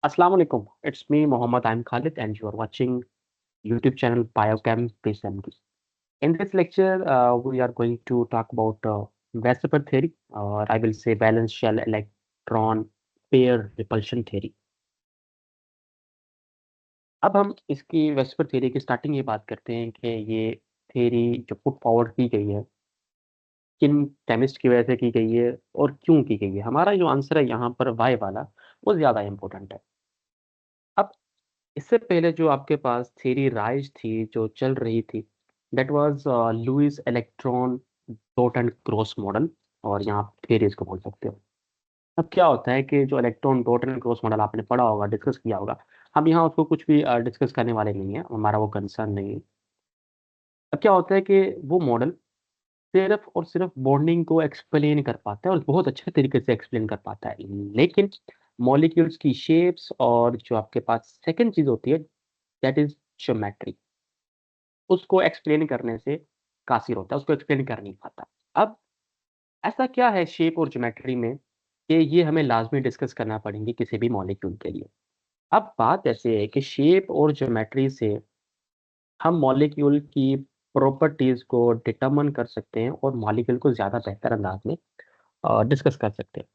Assalamu alaikum. It's me, Mohammed. I'm Khalid, and you are watching YouTube channel Biochem PCMD. In this lecture, we are going to talk about Weissenberg theory, or I will say valence shell electron pair repulsion theory. अब हम इसकी VSEPR theory की starting ये बात करते हैं कि ये थ्योरी जो पुट फॉरवर्ड की गई है किन केमिस्ट की वजह से की गई है और क्यों की गई है। हमारा जो आंसर है यहाँ पर वाई वाला वो ज़्यादा इम्पोर्टेंट है। अब इससे पहले जो आपके पास थ्योरी राइज थी जो चल रही थी that was Lewis electron dot and cross model, और यहाँ थ्योरी इसको बोल सकते हो। अब क्या होता है कि जो electron dot and cross model आपने पढ़ा होगा, डिस्कस किया होगा, हम यहाँ उसको कुछ भी डिस्कस करने वाले नहीं है, हमारा वो कंसर्न नहीं है। अब क्या होता है कि वो मॉडल सिर्फ और सिर्फ बॉन्डिंग को एक्सप्लेन कर पाता है और बहुत अच्छे तरीके से एक्सप्लेन कर पाता है, लेकिन मॉलिक्यूल्स की शेप्स और जो आपके पास सेकंड चीज होती है दैट इज ज्योमेट्री, उसको एक्सप्लेन करने से कासिर होता है, उसको एक्सप्लेन कर नहीं पाता। अब ऐसा क्या है शेप और ज्योमेट्री में कि ये हमें लाजमी डिस्कस करना पड़ेंगे किसी भी मॉलिक्यूल के लिए। अब बात ऐसे है कि शेप और ज्योमेट्री से हम मॉलिक्यूल की प्रॉपर्टीज को डिटरमिन कर सकते हैं और मॉलिक्यूल को ज़्यादा बेहतर अंदाज में डिस्कस कर सकते हैं।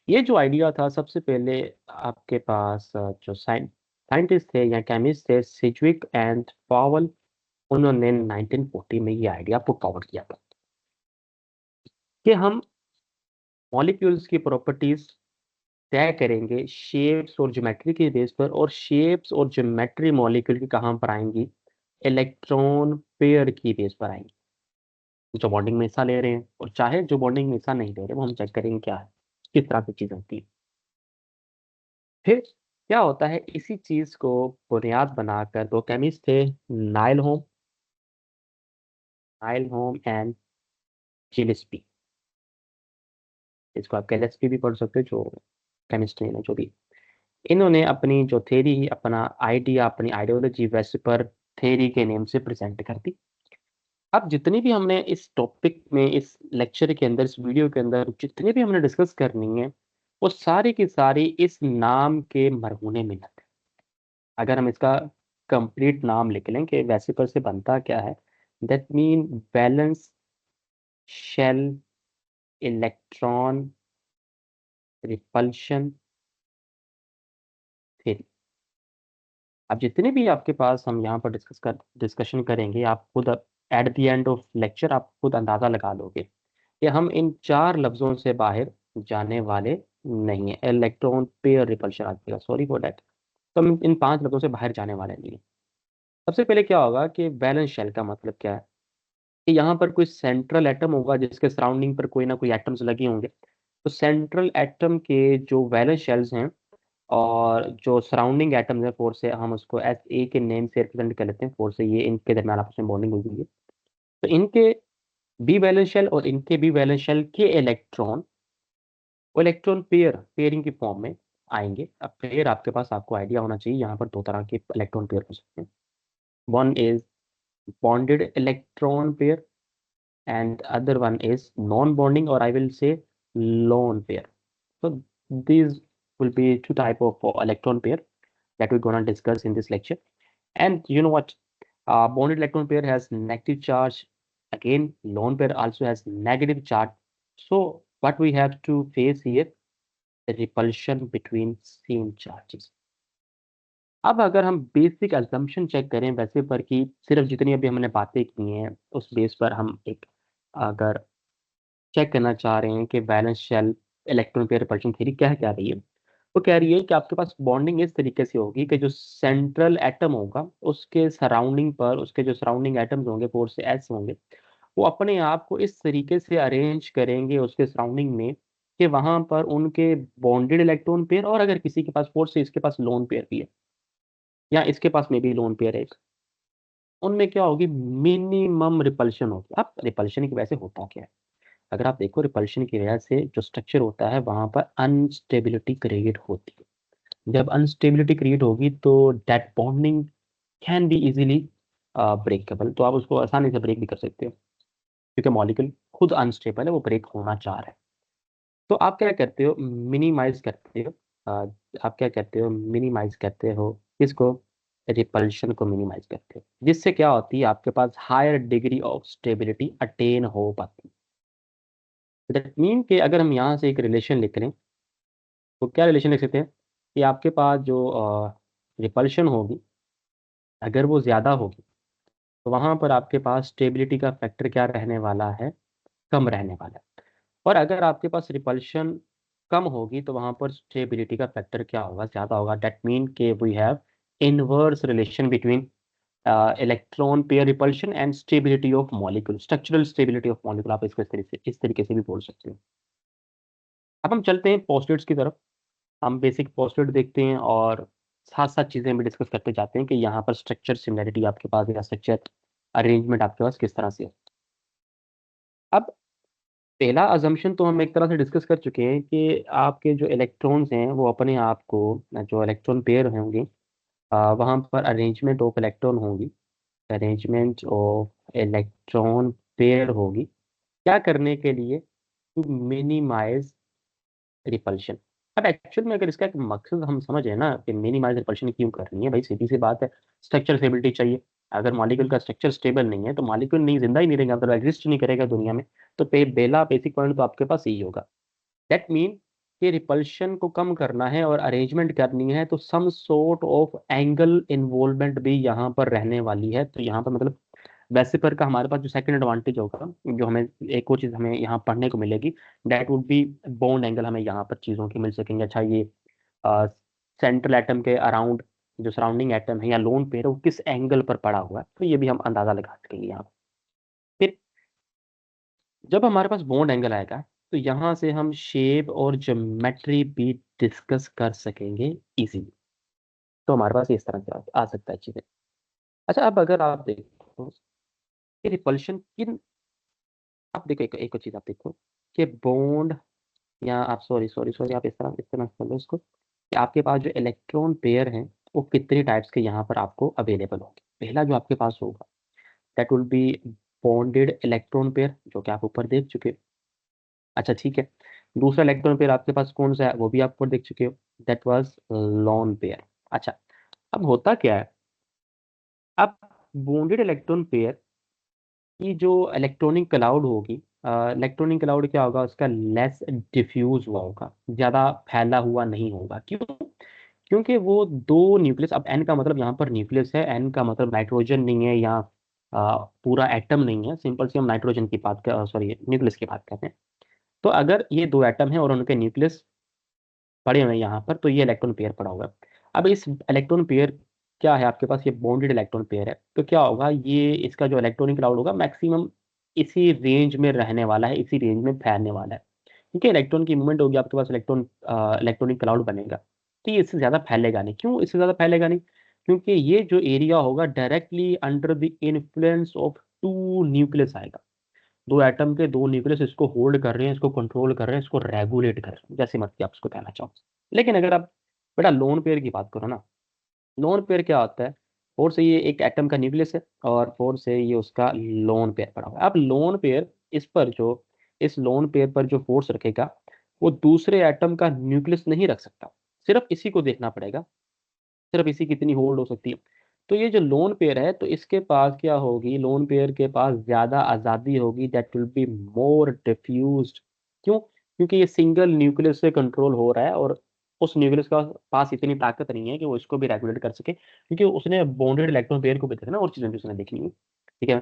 ये जो आइडिया था सबसे पहले आपके पास जो साइंटिस्ट थे या केमिस्ट थे सिज्विक एंड पावेल, उन्होंने 1940 में ये आइडिया पुट फॉरवर्ड किया था कि हम मॉलिक्यूल्स की प्रॉपर्टीज तय करेंगे शेप्स और ज्योमेट्री के बेस पर, और शेप्स और ज्योमेट्री मॉलिक्यूल की कहाँ पर आएंगी, इलेक्ट्रॉन पेयर की बेस पर आएंगी, जो बॉन्डिंग में हिस्सा ले रहे हैं और चाहे जो बॉन्डिंग में हिस्सा नहीं ले रहे, वो हम चेक करेंगे क्या है, किस तरह की चीज़ होती है। फिर क्या होता है, इसी चीज को बुनियाद बनाकर दो केमिस्ट थे, Nyholm Nyholm and Gillespie. इसको आप एलएसपी भी पढ़ सकते हो, जो केमिस्ट ने जो भी, इन्होंने अपनी जो थेरी, अपना आइडिया, अपनी आइडियोलॉजी वेस्पर थेरी के नेम से प्रेजेंट कर दी। अब जितनी भी हमने इस टॉपिक में, इस लेक्चर के अंदर, इस वीडियो के अंदर जितनी भी हमने डिस्कस करनी है, वो सारी की सारी इस नाम के मरहूने मिलत है। अगर हम इसका कंप्लीट नाम लिख लें कि वेसिकल से बनता क्या है, that mean valence shell electron repulsion theory. अब जितने भी आपके पास हम यहाँ पर डिस्कशन करेंगे, आप खुद at the end of lecture आप खुद अंदाज़ा लगा लोगे कि हम इन चार लफ्ज़ों से बाहर जाने वाले नहीं है। इलेक्ट्रॉन पेयर रिपल्शन आ जाएगा, सॉरी फॉर डैट। तो हम इन पांच लफ्ज़ों से बाहर जाने वाले नहीं है। सबसे पहले क्या होगा कि बैलेंस शेल का मतलब क्या है, कि यहाँ पर कोई सेंट्रल एटम होगा जिसके सराउंडिंग पर कोई ना कोई एटम्स लगे होंगे। तो सेंट्रल एटम के जो वैलेंस शेल्स हैं और जो सराउंडिंग एटम्स हैं, फोर से हम उसको एस ए के नेम से रिप्रेजेंट कर लेते हैं, फोर से ये इनके दरमियान आपस में बॉन्डिंग हुई है। तो इनके बी वैलेंस शेल और इनके बी वैलेंस शेल के इलेक्ट्रॉन, वो इलेक्ट्रॉन पेयरिंग की फॉर्म में आएंगे। अब पेयर आपके पास, आपको आइडिया होना चाहिए, यहाँ पर दो तरह के इलेक्ट्रॉन पेयर हो सकते हैं। One is bonded electron pair and other one is non-bonding, or I will say lone pair. So these will be two type of electron pair that we're gonna discuss in this lecture. And you know what? Bonded electron pair has negative charge. Again, lone pair also has negative charge. So what we have to face here, the repulsion between same charges. अब अगर हम basic assumption check करें वैसे पर कि सिर्फ जितनी अभी हमने बातें की हैं उस बेस पर हम एक अगर चेक करना चाह रहे हैं कि valence shell electron pair repulsion theory क्या कह रही है, वो कह रही है कि आपके पास बॉन्डिंग इस तरीके से होगी कि जो सेंट्रल एटम होगा उसके सराउंडिंग पर, उसके जो सराउंडिंग एटम्स होंगे, फोर से एस होंगे, वो अपने आप को इस तरीके से अरेंज करेंगे उसके सराउंडिंग में कि वहां पर उनके बॉन्डेड इलेक्ट्रॉन पेयर, और अगर किसी के पास फोर से इसके पास लोन पेयर भी है या इसके पास में भी लोन पेयर है एक, उनमें क्या होगी, मिनिमम रिपल्शन होगी। अब रिपल्शन की वजह से होता क्या है, अगर आप देखो रिपल्शन की वजह से जो स्ट्रक्चर होता है वहां पर अनस्टेबिलिटी क्रिएट होती है। जब अनस्टेबिलिटी क्रिएट होगी तो that bonding can be easily breakable, तो आप उसको आसानी से ब्रेक भी कर सकते हो क्योंकि मॉलिक्यूल खुद अनस्टेबल है, वो ब्रेक होना चाह रहा है। तो आप क्या करते हो, मिनिमाइज करते हो आप क्या कहते हो, मिनिमाइज कहते हो किसको, रिपल्शन को मिनिमाइज करते हो, जिससे क्या होती है आपके पास higher degree of stability attain हो पाती है। दैट मीन कि अगर हम यहाँ से एक रिलेशन लिख लें तो क्या रिलेशन लिख सकते हैं कि आपके पास जो रिपल्शन होगी अगर वो ज़्यादा होगी तो वहाँ पर आपके पास स्टेबिलिटी का फैक्टर क्या रहने वाला है, कम रहने वाला है। और अगर आपके पास रिपल्शन कम होगी तो वहाँ पर स्टेबिलिटी का फैक्टर क्या होगा, ज़्यादा होगा। दैट मीन के we have inverse relation between electron pair repulsion and stability of molecule, structural stability of molecule, आप इसको इस तरीके से भी बोल सकते हो। अब हम चलते हैं पोस्टलेट्स की तरफ। हम बेसिक पोस्टलेट देखते हैं और साथ साथ चीज़ें भी डिस्कस करते जाते हैं कि यहाँ पर स्ट्रक्चर सिमिलैरिटी आपके पास या स्ट्रक्चर अरेंजमेंट आपके पास किस तरह से है। अब पहला अजम्पशन तो हम एक तरह से डिस्कस कर चुके हैं कि आपके जो इलेक्ट्रॉन्स हैं वो अपने आप को, जो इलेक्ट्रॉन पेयर होंगे वहाँ पर अरेंजमेंट ऑफ इलेक्ट्रॉन होगी, अरेंजमेंट ऑफ इलेक्ट्रॉन पेयर होगी, क्या करने के लिए, टू मिनिमाइज रिपल्शन। अब एक्चुअल में अगर इसका एक मकसद हम समझे ना कि मिनिमाइज रिपल्शन क्यों करनी है, भाई सीधी सी बात है, स्ट्रक्चर स्टेबिलिटी चाहिए। अगर मॉलिक्यूल का स्ट्रक्चर स्टेबल नहीं है तो मॉलिक्यूल नहीं, जिंदा ही नहीं रहेगा, मतलब एग्जिस्ट नहीं करेगा दुनिया में। तो बेला बेसिक पॉइंट तो आपके पास यही होगा। दैट मीन कि रिपल्शन को कम करना है और अरेंजमेंट करनी है तो some sort of angle involvement भी यहाँ पर रहने वाली है। तो यहाँ पर मतलब वैसे पर का हमारे पास जो सेकंड एडवांटेज होगा, जो हमें एक और चीज़ हमें यहाँ पढ़ने को मिलेगी, that would be bond angle, हमें यहाँ पर चीज़ों की मिल सकेंगे। अच्छा ये सेंट्रल एटम के अराउंड जो सराउंडिंग एटम है या लोन पेयर है वो किस एंगल पर पड़ा हुआ है, तो ये भी हम अंदाजा लगा सकेंगे यहाँ पर। फिर जब हमारे पास बॉन्ड एंगल आएगा तो यहाँ से हम शेप और ज्योमेट्री भी डिस्कस कर सकेंगे इजीली। तो हमारे पास इस तरह से आ सकता है चीज़ें। अच्छा अब अगर आप देखो कि रिपल्शन किन, आप देखो एक और चीज़ आप देखो कि बॉन्ड, या आप सॉरी सॉरी सॉरी आप इस तरह कर लो इसको कि आपके पास जो इलेक्ट्रॉन पेयर हैं वो कितने टाइप्स के यहाँ पर आपको अवेलेबल होंगे। पहला जो आपके पास होगा that will be bonded electron pair, जो कि आप ऊपर देख चुके हो। अच्छा ठीक है, दूसरा इलेक्ट्रॉन पेयर आपके पास कौन सा है वो भी आप ऊपर देख चुके हो, दैट वाज लोन पेयर। अच्छा अब होता क्या है, अब बॉन्डेड इलेक्ट्रॉन पेयर की जो इलेक्ट्रॉनिक क्लाउड होगी, इलेक्ट्रॉनिक क्लाउड क्या होगा, उसका लेस डिफ्यूज हुआ होगा, ज़्यादा फैला हुआ नहीं होगा। क्यों? क्योंकि वो दो न्यूक्लियस, अब एन का मतलब यहाँ पर न्यूक्लियस है, एन का मतलब नाइट्रोजन नहीं है या पूरा एटम नहीं है, सिंपल सी हम नाइट्रोजन की बात कर, सॉरी न्यूक्लियस की बात करते हैं। तो अगर ये दो एटम है और उनके न्यूक्लियस पड़े हुए हैं यहाँ पर तो ये इलेक्ट्रॉन पेयर पड़ा हुआ है। अब इस इलेक्ट्रॉन पेयर क्या है आपके पास, ये बॉन्डेड इलेक्ट्रॉन पेयर है, तो क्या होगा, ये इसका जो इलेक्ट्रॉनिक क्लाउड होगा मैक्सिमम इसी रेंज में रहने वाला है, इसी रेंज में फैलने वाला है। क्योंकि इलेक्ट्रॉन की मूवमेंट होगी आपके पास, इलेक्ट्रॉनिक क्लाउड बनेगा, तो ये इससे ज़्यादा फैलेगा नहीं। क्यों इससे ज़्यादा फैलेगा नहीं? क्योंकि ये जो एरिया होगा directly under the influence of two nucleus आएगा। दो एटम के दो न्यूक्लियस इसको होल्ड कर रहे हैं, इसको कंट्रोल कर रहे हैं, इसको रेगुलेट कर रहे हैं, जैसे मर्जी आप इसको कहना चाहो। लेकिन अगर आप बेटा लोन पेयर की बात करो ना, लोन पेयर क्या होता है, फोर से ये एक एटम का न्यूक्लियस है और फोर से ये उसका लोन पेयर पड़ा हुआ है। अब लोन पेयर इस पर जो, इस लोन पेयर पर जो फोर्स रखेगा वो दूसरे एटम का न्यूक्लियस नहीं रख सकता, सिर्फ इसी को देखना पड़ेगा, सिर्फ इसी कितनी होल्ड हो सकती है। तो ये जो लोन पेयर है तो इसके पास क्या होगी, लोन पेयर के पास ज्यादा आज़ादी होगी, that will be more diffused. क्यों? क्योंकि ये सिंगल न्यूक्लियस से कंट्रोल हो रहा है और उस न्यूक्लियस का पास इतनी ताकत नहीं है कि वो इसको भी रेगुलेट कर सके, क्योंकि उसने बॉन्डेड इलेक्ट्रॉन पेयर को भी देखना और चीजें भी उसने देखनी है। ठीक है,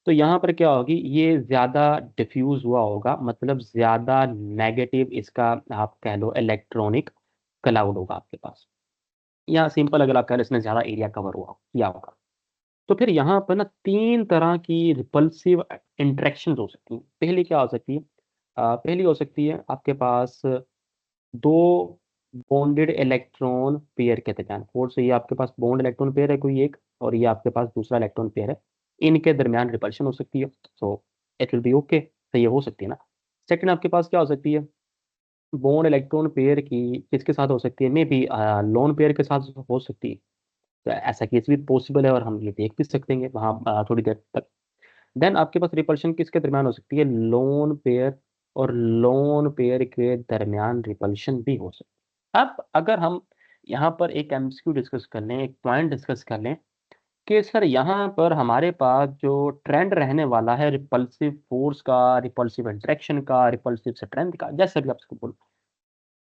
तो यहाँ पर क्या होगी, ये ज्यादा डिफ्यूज हुआ होगा, मतलब ज्यादा नेगेटिव इसका आप कह लो इलेक्ट्रॉनिक क्लाउड होगा आपके पास, या सिंपल अगर आप कह रहे हैं इसने ज्यादा एरिया कवर हुआ किया होगा। तो फिर यहाँ पर ना तीन तरह की रिपल्सिव इंटरेक्शन हो सकती हैं। पहली क्या हो सकती है, पहली हो सकती है आपके पास दो बॉन्डेड इलेक्ट्रॉन पेयर के दरमियान, और से ये आपके पास बॉन्ड इलेक्ट्रॉन पेयर है कोई एक, और ये आपके पास दूसरा इलेक्ट्रॉन पेयर है, इनके दरमियान रिपल्शन हो सकती है। So it will be okay, तो ये हो सकती है ना। सेकंड आपके पास क्या हो सकती है, बॉन्ड इलेक्ट्रॉन पेयर की किसके साथ हो सकती है, मे बी लोन पेयर के साथ हो सकती है। तो ऐसा केस भी पॉसिबल है और हम ये देख भी सकते हैं वहाँ थोड़ी देर तक। देन आपके पास रिपल्शन किसके दरमियान हो सकती है, लोन पेयर और लोन पेयर के दरमियान रिपल्शन भी हो सकती है। अब अगर हम यहाँ पर एक एमसीक्यू डिस्कस कर लें, एक पॉइंट डिस्कस कर लें कि सर यहाँ पर हमारे पास जो ट्रेंड रहने वाला है रिपल्सिव फोर्स का, रिपल्सिव इंटरेक्शन का, रिपल्सिव स्ट्रेंथ का, जैसे भी आप इसको बोलो,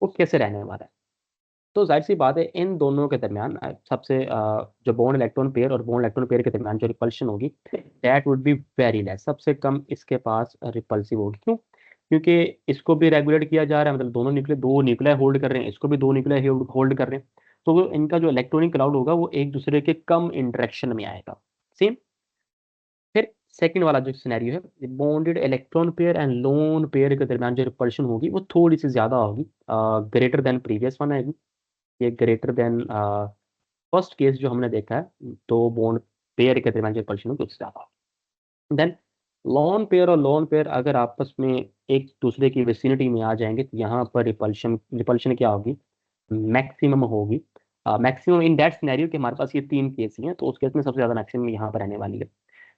वो कैसे रहने वाला है। तो जाहिर सी बात है इन दोनों के दरमियान सबसे जो बॉन्ड इलेक्ट्रॉन पेयर और बॉन्ड इलेक्ट्रॉन पेयर के दरमियान जो रिपल्शन होगी, that would be very less, सबसे कम इसके पास रिपल्सिव होगी। क्यों? क्योंकि इसको भी रेगुलेट किया जा रहा है, मतलब दो न्यूक्लियाई होल्ड कर रहे हैं, इसको भी दो न्यूक्लियाई होल्ड कर रहे हैं, तो इनका जो इलेक्ट्रॉनिक क्लाउड होगा वो एक दूसरे के कम इंटरेक्शन में आएगा। सेम। फिर सेकंड वाला जो सिनेरियो है, bonded electron pair and lone pair के दरमियान जो रिपल्शन होगी वो थोड़ी सी ज्यादा होगी, ग्रेटर देन प्रीवियस वन आएगी, ये ग्रेटर देन फर्स्ट केस जो हमने देखा है, तो बॉन्ड पेयर के दरमियान जो रिपल्शन होगी उससे ज्यादा। देन लॉन पेयर और लोन पेयर अगर आपस में एक दूसरे की विसिनिटी में आ जाएंगे तो यहाँ पर रिपल्शन रिपल्शन क्या होगी, मैक्सिमम होगी। मैक्सिमम इन दैट सिनेरियो कि हमारे पास ये तीन केस ही हैं, तो उस केस में सबसे ज्यादा मैक्सिमम यहाँ पर रहने वाली है।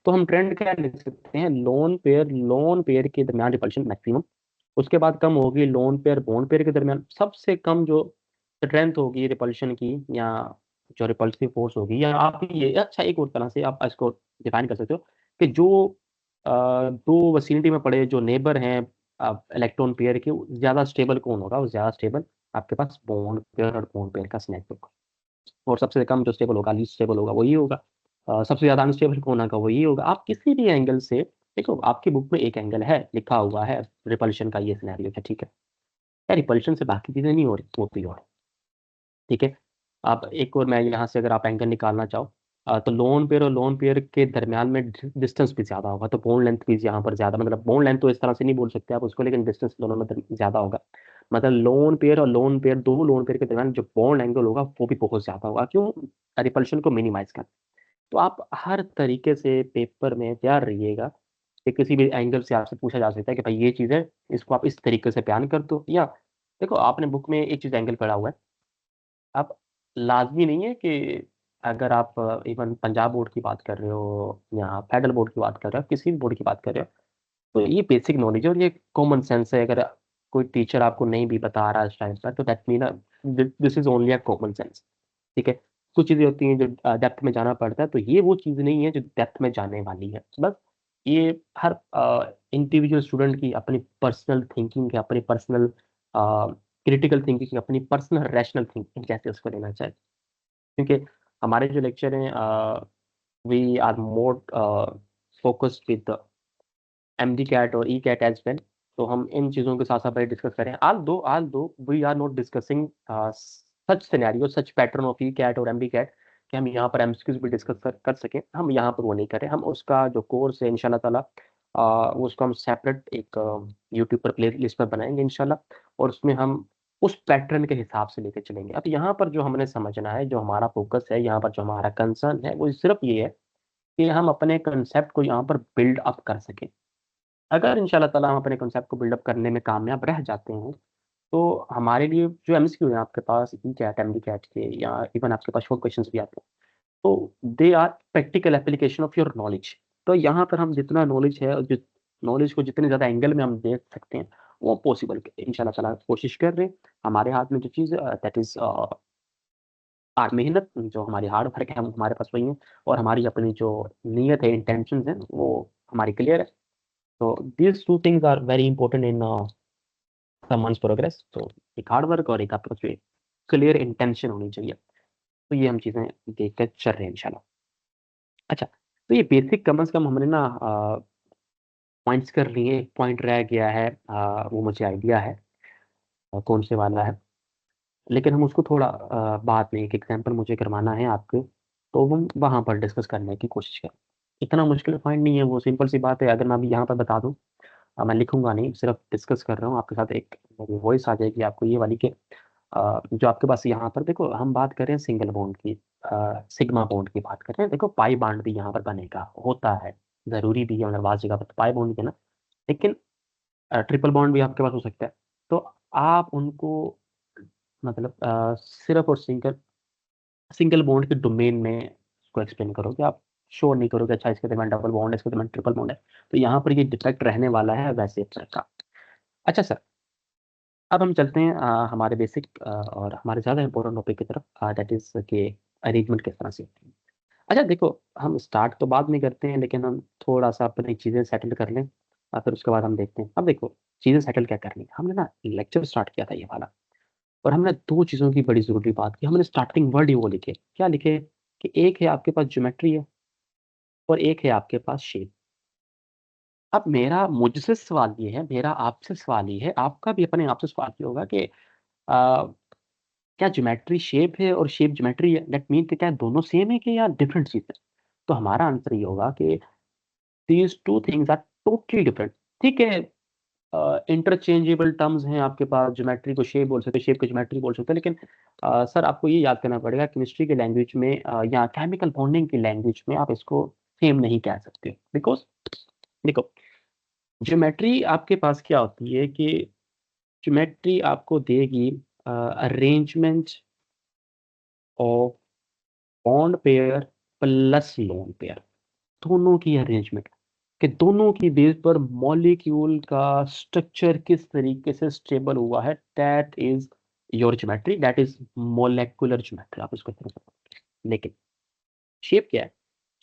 तो हम ट्रेंड क्या लिख सकते हैं, लोन पेयर के दरमियान रिपल्शन मैक्सिमम, उसके बाद कम होगी लोन पेयर बॉन्ड पेयर के दरमियान, सबसे कम जो स्ट्रेंथ होगी रिपल्शन की, या जो रिपल्सिव फोर्स होगी, या आप ये अच्छा एक और तरह से आप इसको डिफाइन कर सकते हो कि जो दो वसीनिटी में पड़े जो नेबर हैं इलेक्ट्रॉन पेयर के, ज्यादा स्टेबल कौन होगा, वो ज्यादा स्टेबल आपके पास बॉन्ड पेयर और बॉन्ड पेयर का स्नेक होगा, और सबसे कम जो स्टेबल होगा, लीस्ट स्टेबल होगा, वही होगा। सबसे ज्यादा अनस्टेबल कौन होगा, वही होगा। आप किसी भी एंगल से देखो, आपकी बुक में एक एंगल है लिखा हुआ है रिपल्शन का, ये सिनेरियो है, ठीक है, या रिपल्शन से बाकी चीजें नहीं हो रही, होती और ठीक है। आप एक और, मैं यहाँ से अगर आप एंगल निकालना चाहो, तो लोन पेयर और लोन पेयर के दरमियान में डिस्टेंस भी ज्यादा होगा, तो बोन लेंथ भी यहाँ पर ज्यादा, मतलब बोन लेंथ तो इस तरह से नहीं बोल सकते आप उसको, लेकिन डिस्टेंस दोनों में ज्यादा होगा। मतलब लोन पेयर और लोन पेयर, दो लोन पेयर के दरमियान जो बॉन्ड एंगल होगा वो भी बहुत ज्यादा होगा। क्यों? रिपल्शन को मिनिमाइज कर। तो आप हर तरीके से पेपर में तैयार रहिएगा कि किसी भी एंगल से आपसे पूछा जा सकता है कि भाई ये चीज़ है, इसको आप इस तरीके से बयान कर दो। या देखो, आपने बुक में एक चीज़ एंगल पढ़ा हुआ है, आप लाजमी नहीं है कि अगर आप इवन पंजाब बोर्ड की बात कर रहे हो या फेडरल बोर्ड की बात कर रहे हो, किसी भी बोर्ड की बात कर रहे हो, तो ये बेसिक नॉलेज है और ये कॉमन सेंस है। अगर कोई टीचर आपको नहीं भी बता रहा है इस टाइम पर, तो that mean this is only a common sense, ठीक है। कुछ चीज़ें होती हैं जो डेप्थ में जाना पड़ता है, तो ये वो चीज़ नहीं है जो डेप्थ में जाने वाली है। बस ये हर इंडिविजुअल स्टूडेंट की अपनी पर्सनल थिंकिंग है, अपनी पर्सनल क्रिटिकल थिंकिंग, अपनी पर्सनल रैशनल थिंकिंग, जैसे उसको लेना चाहे। क्योंकि हमारे जो लेक्चर हैं, we are more focused with M D CAT और ई कैट एज वेल, तो हम इन चीज़ों के साथ साथ डिस्कस करें। Although we are not discussing such scenario, such pattern of E CAT और एम डी कैट कि हम यहाँ पर एमसीक्यूज भी डिस्कस कर सकें, हम यहाँ पर वो नहीं करें। हम उसका जो कोर्स है इंशाल्लाह ताला, उसको हम सेपरेट एक यूट्यूब पर प्ले लिस्ट में बनाएंगे इंशाल्लाह, और उसमें हम उस पैटर्न के हिसाब से लेके चलेंगे। अब यहाँ पर जो हमने समझना है, जो हमारा फोकस है यहाँ पर, जो हमारा कंसर्न है, वो सिर्फ ये है कि हम अपने कंसेप्ट को यहाँ पर बिल्ड अप कर सकें। अगर इंशाल्लाह ताला हम अपने कॉन्सेप्ट को बिल्डअप करने में कामयाब रह जाते हैं, तो हमारे लिए जो एमसीक्यू है आपके पास E cat M D cat के, या इवन आपके पास शॉर्ट क्वेश्चंस भी आते हैं, तो they are practical application of your knowledge. तो यहाँ पर हम जितना नॉलेज है, जिस नॉलेज को जितने ज़्यादा एंगल में हम देख सकते हैं, वो पॉसिबल इंशाल्लाह ताला कोशिश कर रहे हैं। हमारे हाथ में जो चीज़ है दैट इज़ आर मेहनत, जो हमारी हार्ड वर्क है, हम हमारे पास वही है, और हमारी अपनी जो नीयत है, इंटेंशन है, वो हमारी क्लियर है। तो these two things are very important in someone's progress। तो एक हार्ड वर्क और एक आपका जो क्लियर इंटेंशन होनी चाहिए। तो ये हम चीज़ें देख कर चल रहे हैं इंशाल्लाह। अच्छा, तो ये बेसिक कम से कम हमने ना पॉइंट्स कर लिए। एक पॉइंट रह गया है, वो मुझे आइडिया है कौन से वाला है, लेकिन हम उसको थोड़ा बाद में एक एग्जांपल मुझे करवाना है आपको, तो हम वहाँ पर डिस्कस करने की कोशिश करें। इतना मुश्किल पॉइंट नहीं है, वो सिंपल सी बात है। अगर मैं अभी यहाँ पर बता दूँ, मैं लिखूंगा नहीं, सिर्फ डिस्कस कर रहा हूँ आपके साथ, एक वॉइस आ जाएगी आपको ये वाली कि जो आपके पास यहाँ पर देखो, हम बात कर रहे हैं सिंगल बॉन्ड की, सिग्मा बॉन्ड की बात कर रहे हैं। देखो पाई बॉन्ड भी यहाँ पर बनेगा, होता है, जरूरी भी है, मतलब बात जगह पर तो पाई बॉन्ड है ना, लेकिन ट्रिपल बॉन्ड भी आपके पास हो सकता है। तो आप उनको मतलब सिर्फ और सिंगल बॉन्ड के डोमेन में उसको एक्सप्लेन करोगे, आप श्योर नहीं करोगे अच्छा इसके दरमियान डबल बॉन्ड है, इसके दरमियान ट्रिपल बॉन्ड है, तो यहाँ पर ये डिफेक्ट रहने वाला है वैसे का। अच्छा सर, अब हम चलते हैं हमारे बेसिक और हमारे ज़्यादा इंपॉर्टेंट टॉपिक की तरफ, दैट इज़ के अरेंजमेंट किस तरह से होती है। अच्छा देखो, हम स्टार्ट तो बाद में करते हैं, लेकिन हम थोड़ा सा अपनी चीज़ें सेटल कर लें और फिर उसके बाद हम देखते हैं। अब देखो, चीज़ें सेटल क्या करनी है, हमने ना लेक्चर स्टार्ट किया था ये वाला, और हमने दो चीज़ों की बड़ी ज़रूरी बात की। हमने स्टार्टिंग वर्ड ही वो लिखे, क्या लिखे, कि एक है आपके पास ज्योमेट्री है और एक है आपके पास शेप। अब मेरा मुझसे सवाल ये है, मेरा आपसे सवाल ये है, आपका भी अपने आप से सवाल ये होगा कि क्या ज्योमेट्री शेप है और शेप ज्योमेट्री है, दैट मीन कि क्या दोनों सेम है कि या डिफरेंट चीज़ है। तो हमारा आंसर ये होगा कि these two things are totally different. ठीक है, इंटरचेंजेबल टर्म्स हैं आपके पास, ज्योमेट्री को शेप बोल सकते हैं, शेप को ज्योमेट्री बोल सकते हैं, लेकिन सर आपको ये याद करना पड़ेगा, केमिस्ट्री के लैंग्वेज में या केमिकल बॉन्डिंग की लैंग्वेज में आप इसको सेम नहीं कह सकते, बिकॉज देखो, ज्योमेट्री आपके पास क्या होती है कि ज्योमेट्री आपको देगी arrangement of bond pair plus lone pair, दोनों की अरेंजमेंट, कि दोनों की बेस पर मॉलिक्यूल का स्ट्रक्चर किस तरीके से स्टेबल हुआ है, that is your geometry, that is molecular geometry, आप इसको इस तरह से। लेकिन शेप क्या है,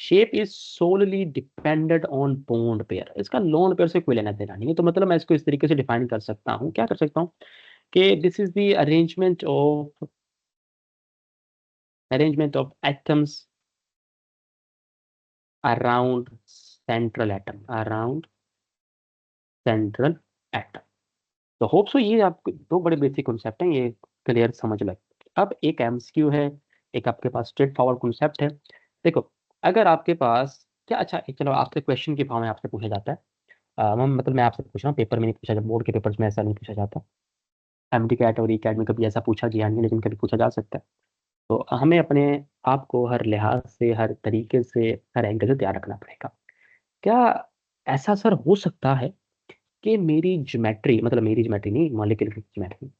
shape is solely dependent on bond pair, इसका लोन पेयर से कोई लेना देना नहीं है। तो मतलब मैं इसको इस तरीके से डिफाइन कर सकता हूँ, क्या कर सकता हूँ, कि this is the arrangement of atoms around central atom, around central atom. तो होप सो ये आपको दो बड़े बेसिक कॉन्सेप्ट हैं, ये क्लियर समझ लगे। अब एक एमसीक्यू है, एक आपके पास स्ट्रेट फॉरवर्ड कॉन्सेप्ट है। देखो, अगर आपके पास क्या, अच्छा चलो आपसे क्वेश्चन के भाव में आपसे पूछा जाता है, मतलब मैं आपसे पूछ रहा हूँ, पेपर में नहीं पूछा जाता, बोर्ड के पेपर्स में ऐसा नहीं पूछा जाता, एमडी कैट और ई कैट में कभी ऐसा पूछा गया नहीं, लेकिन कभी पूछा जा सकता है। तो हमें अपने आप को हर लिहाज से, हर तरीके से, हर एंगल से तैयार रखना पड़ेगा। क्या ऐसा सर हो सकता है कि मेरी ज्योमेट्री, मतलब मेरी ज्योमेट्री नहीं, मॉलिक्यूल की ज्योमेट्री,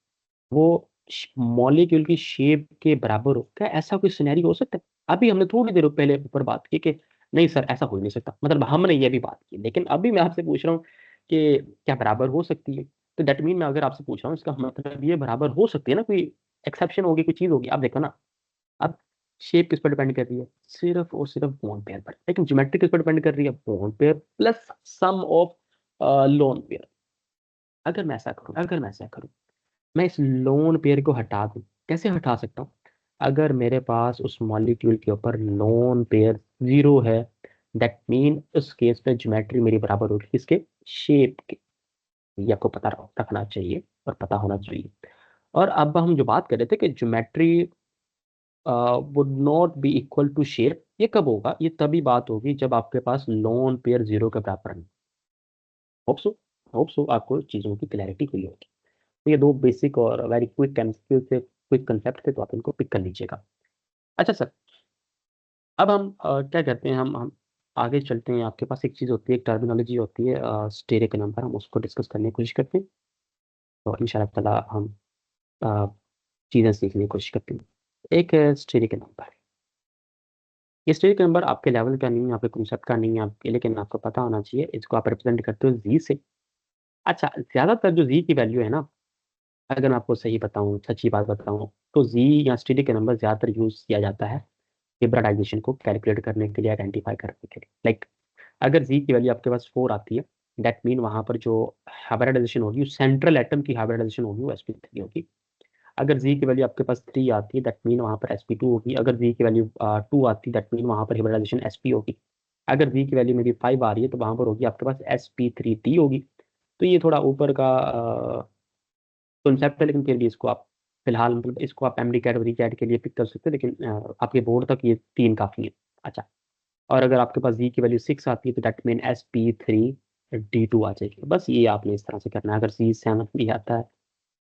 वो मॉलिक्यूल की शेप के बराबर हो, क्या ऐसा कोई सिनेरियो हो सकता है? अभी हमने थोड़ी देर पहले ऊपर बात की कि नहीं सर ऐसा हो ही नहीं सकता, मतलब हमने ये भी बात की, लेकिन अभी मैं आपसे पूछ रहा हूँ कि क्या बराबर हो सकती है। तो दैट मीन मैं अगर आपसे पूछ रहा हूँ, इसका मतलब ये बराबर हो सकती है ना, कोई एक्सेप्शन होगी, कोई चीज होगी। आप देखो ना, अब शेप किस पर डिपेंड कर रही है, सिर्फ और सिर्फ बॉन्ड पेयर पर, लेकिन ज्योमेट्री किस पर डिपेंड कर रही है, bond pair plus sum of lone pair. अगर मैं ऐसा करूं, मैं इस लोन पेयर को हटा दूं, कैसे हटा सकता हूँ, अगर मेरे पास उस मॉलिक्यूल के ऊपर लोन पेयर जीरो है, दैट मीन उस केस में ज्योमेट्री मेरी बराबर होगी किसके, शेप के। ये आपको पता रखना चाहिए और पता होना चाहिए। और अब हम जो बात कर रहे थे कि geometry would not be equal to shape, ये कब होगा, ये तभी बात होगी जब आपके पास लोन पेयर जीरो के बराबर नहीं। होप सो, आपको चीज़ों की क्लैरिटी हुई होगी। तो ये दो बेसिक और वेरी क्विक एमसीक्यू से क्विक कंसेप्ट थे, तो आप इनको पिक कर लीजिएगा। अच्छा सर, अब हम क्या करते हैं, हम आगे चलते हैं। आपके पास एक चीज़ होती है, एक टर्मिनोलॉजी होती है स्टेरिक नंबर, हम उसको डिस्कस करने की कोशिश करते हैं। तो इंशाल्लाह ताला हम अ, चीज़ें सीखने की कोशिश करते हैं। एक है स्टेरिक नंबर। ये स्टेरिक नंबर आपके लेवल का नहीं है, आपके कॉन्सेप्ट का नहीं है आपके, लेकिन आपको पता होना चाहिए, इसको आप रिप्रेजेंट करते हो जी से। अच्छा, ज़्यादातर जो जी की वैल्यू है ना, अगर मैं आपको सही बताऊं, सच्ची बात बताऊं, तो जी या स्टेरिक नंबर ज़्यादातर यूज़ किया जाता है हिब्रिडाइजेशन को कैलकुलेट करने के लिए, आइडेंटिफाई करने के लिए। लाइक अगर जी की वैल्यू आपके पास 4 आती है, दैट मीन वहाँ पर जो हाइब्रिडाइजेशन होगी, सेंट्रल एटम की हाइब्रिडाइजेशन होगी, वो sp3 होगी। अगर जी की वैल्यू आपके पास 3 आती है, दैट मीन वहाँ पर sp2 होगी। अगर जी की वैल्यू 2 आती है, दैट मीन वहाँ पर हाइब्रिडाइजेशन sp होगी। अगर जी की वैल्यू मेरी 5 आ रही है, तो वहाँ पर होगी आपके पास sp3t होगी। तो ये थोड़ा ऊपर का कॉन्सेप्ट है, लेकिन फिर भी इसको आप फिलहाल, मतलब इसको आप एमडी कैट और कैट के लिए पिक कर सकते हैं, लेकिन आपके बोर्ड तक ये 3 काफ़ी है। अच्छा, और अगर आपके पास जी की वैल्यू 6 आती है, तो दैट मीन sp3d2 आ जाएगी। बस ये आपने इस तरह से करना है। अगर सी 7 भी आता है,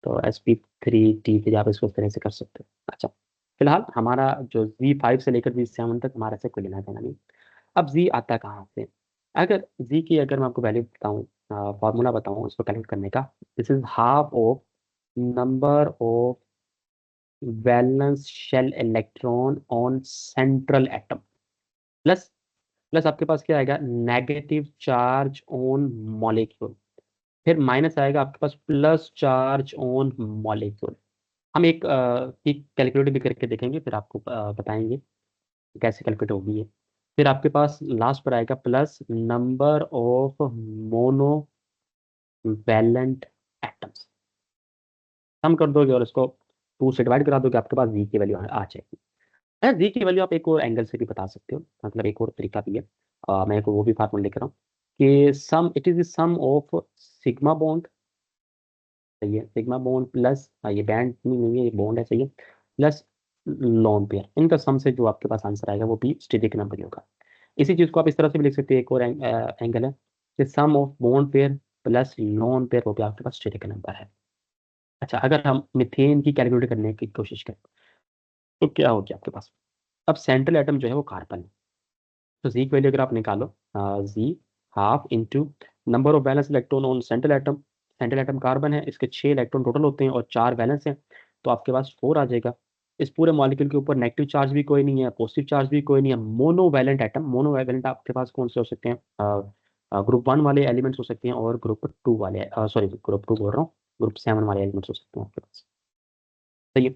तो sp3d फिर आप इसको इस तरह से कर सकते हो। अच्छा, फिलहाल हमारा जो Z5 से लेकर Z7 तक हमारा से कोई लेना देना नहीं। अब Z आता है कहाँ से, अगर Z की अगर मैं आपको वैल्यू बताऊँ, फॉर्मूला बताऊँ इसको कैलकुलेट करने का, this is half of number of valence shell electron on central atom, plus plus आपके पास क्या आएगा, नेगेटिव चार्ज ऑन मॉलिक्यूल। फिर माइनस आएगा आपके पास प्लस चार्ज ऑन मॉलिक्यूल। हम एक की कैलकुलेट भी करके देखेंगे, फिर आपको बताएंगे कैसे कैलकुलेट होगी ये। फिर आपके पास लास्ट पर आएगा plus number of monovalent atoms. Sum कर दोगे और इसको टू से डिवाइड करा दोगे, आपके पास जी की वैल्यू आ जाएगी। जी की वैल्यू आप एक और एंगल से भी बता सकते हो, मतलब एक और तरीका भी है। मैं एक वो भी फार्मूला लिख रहा हूँ कि sum it is the sum of sigma bond, सही है, सिग्मा बॉन्ड प्लस, ये बैंड नहीं है, ये बॉन्ड है, सही है, प्लस लोन पेयर, इनका सम से जो आपके पास आंसर आएगा वो भी स्टेटिक नंबर ही होगा। इसी चीज़ को आप इस तरह से भी लिख सकते हैं, एक और एंगल है कि sum of bond pair plus lone pair, वो भी आपके पास स्टेटिक नंबर है। अच्छा, अगर हम मीथेन की कैलकुलेट करने की कोशिश करें तो क्या होगी आपके पास। अब सेंट्रल एटम जो है वो कार्बन है, तो जी की वैल्यू अगर आप निकालो, जी half into number of valence electron on central atom carbon है, इसके 6 इलेक्ट्रॉन टोटल होते हैं और 4 वैलेंस हैं, तो आपके पास 4 आ जाएगा। इस पूरे मॉलिक्यूल के ऊपर नेगेटिव चार्ज भी कोई नहीं है, पॉजिटिव चार्ज भी कोई नहीं है, मोनोवैलेंट एटम। मोनोवैलेंट आपके पास कौन से हो सकते हैं, ग्रुप 1 वाले एलिमेंट्स हो सकते हैं और ग्रुप 2 वाले, सॉरी ग्रुप 2 बोल रहा हूँ, ग्रुप 7 वाले एलिमेंट्स हो सकते हैं आपके पास, सही है।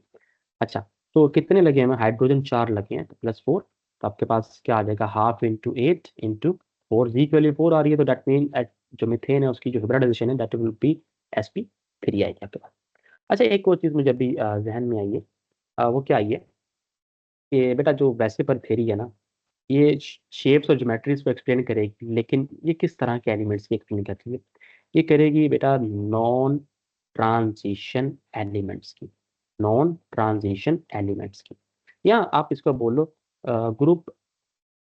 अच्छा, तो कितने लगे हैं, हाइड्रोजन 4 लगे हैं, तो +4, तो आपके पास क्या आ जाएगा, हाफ इंटू 8 इंटू 4, जी के लिए 4 आ रही है, तो दैट मीन जो मीथेन है उसकी जो हिब्रिडाइजेशन है दैट विल बी sp3 आएगी आपके पास। अच्छा, एक और चीज़ मुझे अभी जहन में आई है, वो क्या आई है कि बेटा जो वैसे पर थेरी है ना, ये शेप्स और ज्योमेट्रीज को एक्सप्लेन करेगी, लेकिन ये किस तरह के एलिमेंट्स की एक्सप्लेन करती है, ये करेगी बेटा नॉन ट्रांजिशन एलिमेंट्स की, नॉन ट्रांजिशन एलिमेंट्स की, या आप इसको बोलो ग्रुप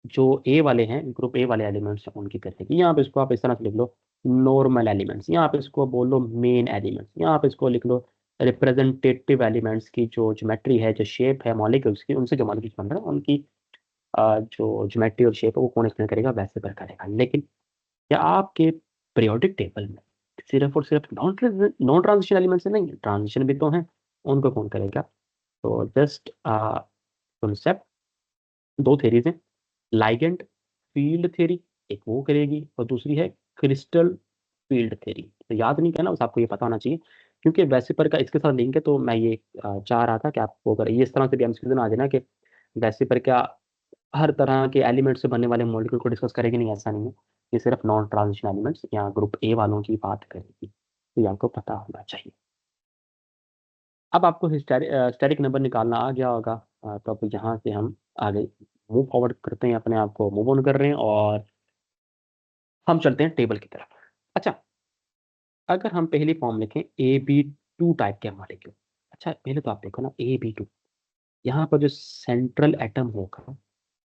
जो ए वाले हैं, ग्रुप ए वाले एलिमेंट्स हैं उनकी करेगी, या आप इसको आप इस तरह से लिख लो नॉर्मल एलिमेंट्स, या आप इसको बोलो मेन एलिमेंट्स, या आप इसको लिख लो रिप्रेजेंटेटिव एलिमेंट्स की जो ज्योमेट्री है, जो शेप है मॉलिक्यूल्स की, उनसे जो मॉलिक्यूल्स बन रहे हैं उनकी जो ज्योमेट्री और शेप है वो कौन एक्सप्लेन करेगा, वैसे पर करेगा। लेकिन क्या आपके पीरियोडिक टेबल में सिर्फ और सिर्फ नॉन ट्रांजिशन एलिमेंट्स नहीं है, ट्रांजिशन भी तो हैं, उनको कौन करेगा। तो जस्ट कॉन्सेप्ट, दो थेरीज हैं, लाइगेंड फील्ड थ्योरी, एक वो करेगी और दूसरी है क्रिस्टल फील्ड थ्योरी। तो याद नहीं करना, बस आपको ये पता होना चाहिए, क्योंकि वेसिपर का इसके साथ लिंक है, तो मैं ये चाह रहा था कि आप वो करें, ये इस तरह से भी एमसीक्यू ना आ जाए ना कि वेसिपर का हर तरह के एलिमेंट से बनने वाले मॉलिक्यूल को डिस्कस करेगी, नहीं, ऐसा नहीं है, ये सिर्फ नॉन ट्रांजिशन एलिमेंट्स या ग्रुप ए वालों की बात करेगी, तो ये आपको पता होना चाहिए। अब आपको स्टैटिक नंबर निकालना आ गया होगा, तो अब यहाँ से हम आगे मूव फॉरवर्ड करते हैं, अपने आप को मूव ऑन कर रहे हैं और हम चलते हैं टेबल की तरफ। अच्छा, अगर हम पहली फॉर्म लिखें AB2 टाइप के मॉलिक्यूल, अच्छा पहले तो आप देखो ना AB2, यहाँ पर जो सेंट्रल एटम होगा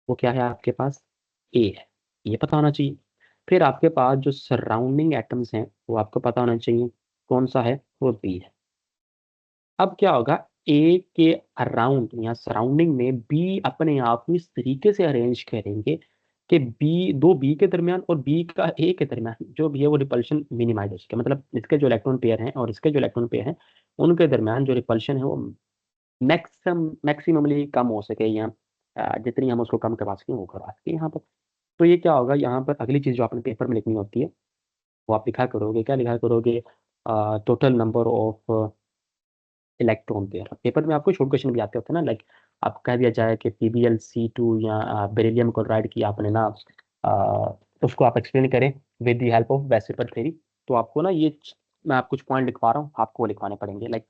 वो क्या है आपके पास, ए है, ये पता होना चाहिए। फिर आपके पास जो सराउंडिंग एटम्स हैं वो आपको पता होना चाहिए, कौन सा है, वो बी है। अब क्या होगा, ए के अराउंड या सराउंडिंग में बी अपने आप को इस तरीके से अरेंज करेंगे कि बी, दो बी के दरमियान और बी का ए के दरमियान जो भी है वो रिपल्शन मिनिमाइज हो सके, मतलब इसके जो इलेक्ट्रॉन पेयर हैं और इसके जो इलेक्ट्रॉन पेयर हैं उनके दरमियान जो रिपल्शन है वो मैक्सिममली कम हो सके, या जितनी हम उसको कम करवा सकें वो करवा सकें यहाँ पर। तो ये क्या होगा, यहाँ पर अगली चीज़ जो आपने पेपर में लिखनी होती है वो आप लिखा करोगे, क्या लिखा करोगे, total number of electron pair. Paper में आपको शॉर्ट क्वेश्चन भी आते होते हैं ना, लाइक आप कह दिया जाए कि PbCl2 या बेरिलियम क्लोराइड की आपने ना उसको आप एक्सप्लेन करें with the help of VSEPR theory, तो आपको ना ये मैं आप कुछ पॉइंट लिखवा रहा हूँ, आपको वो लिखवाने पड़ेंगे। लाइक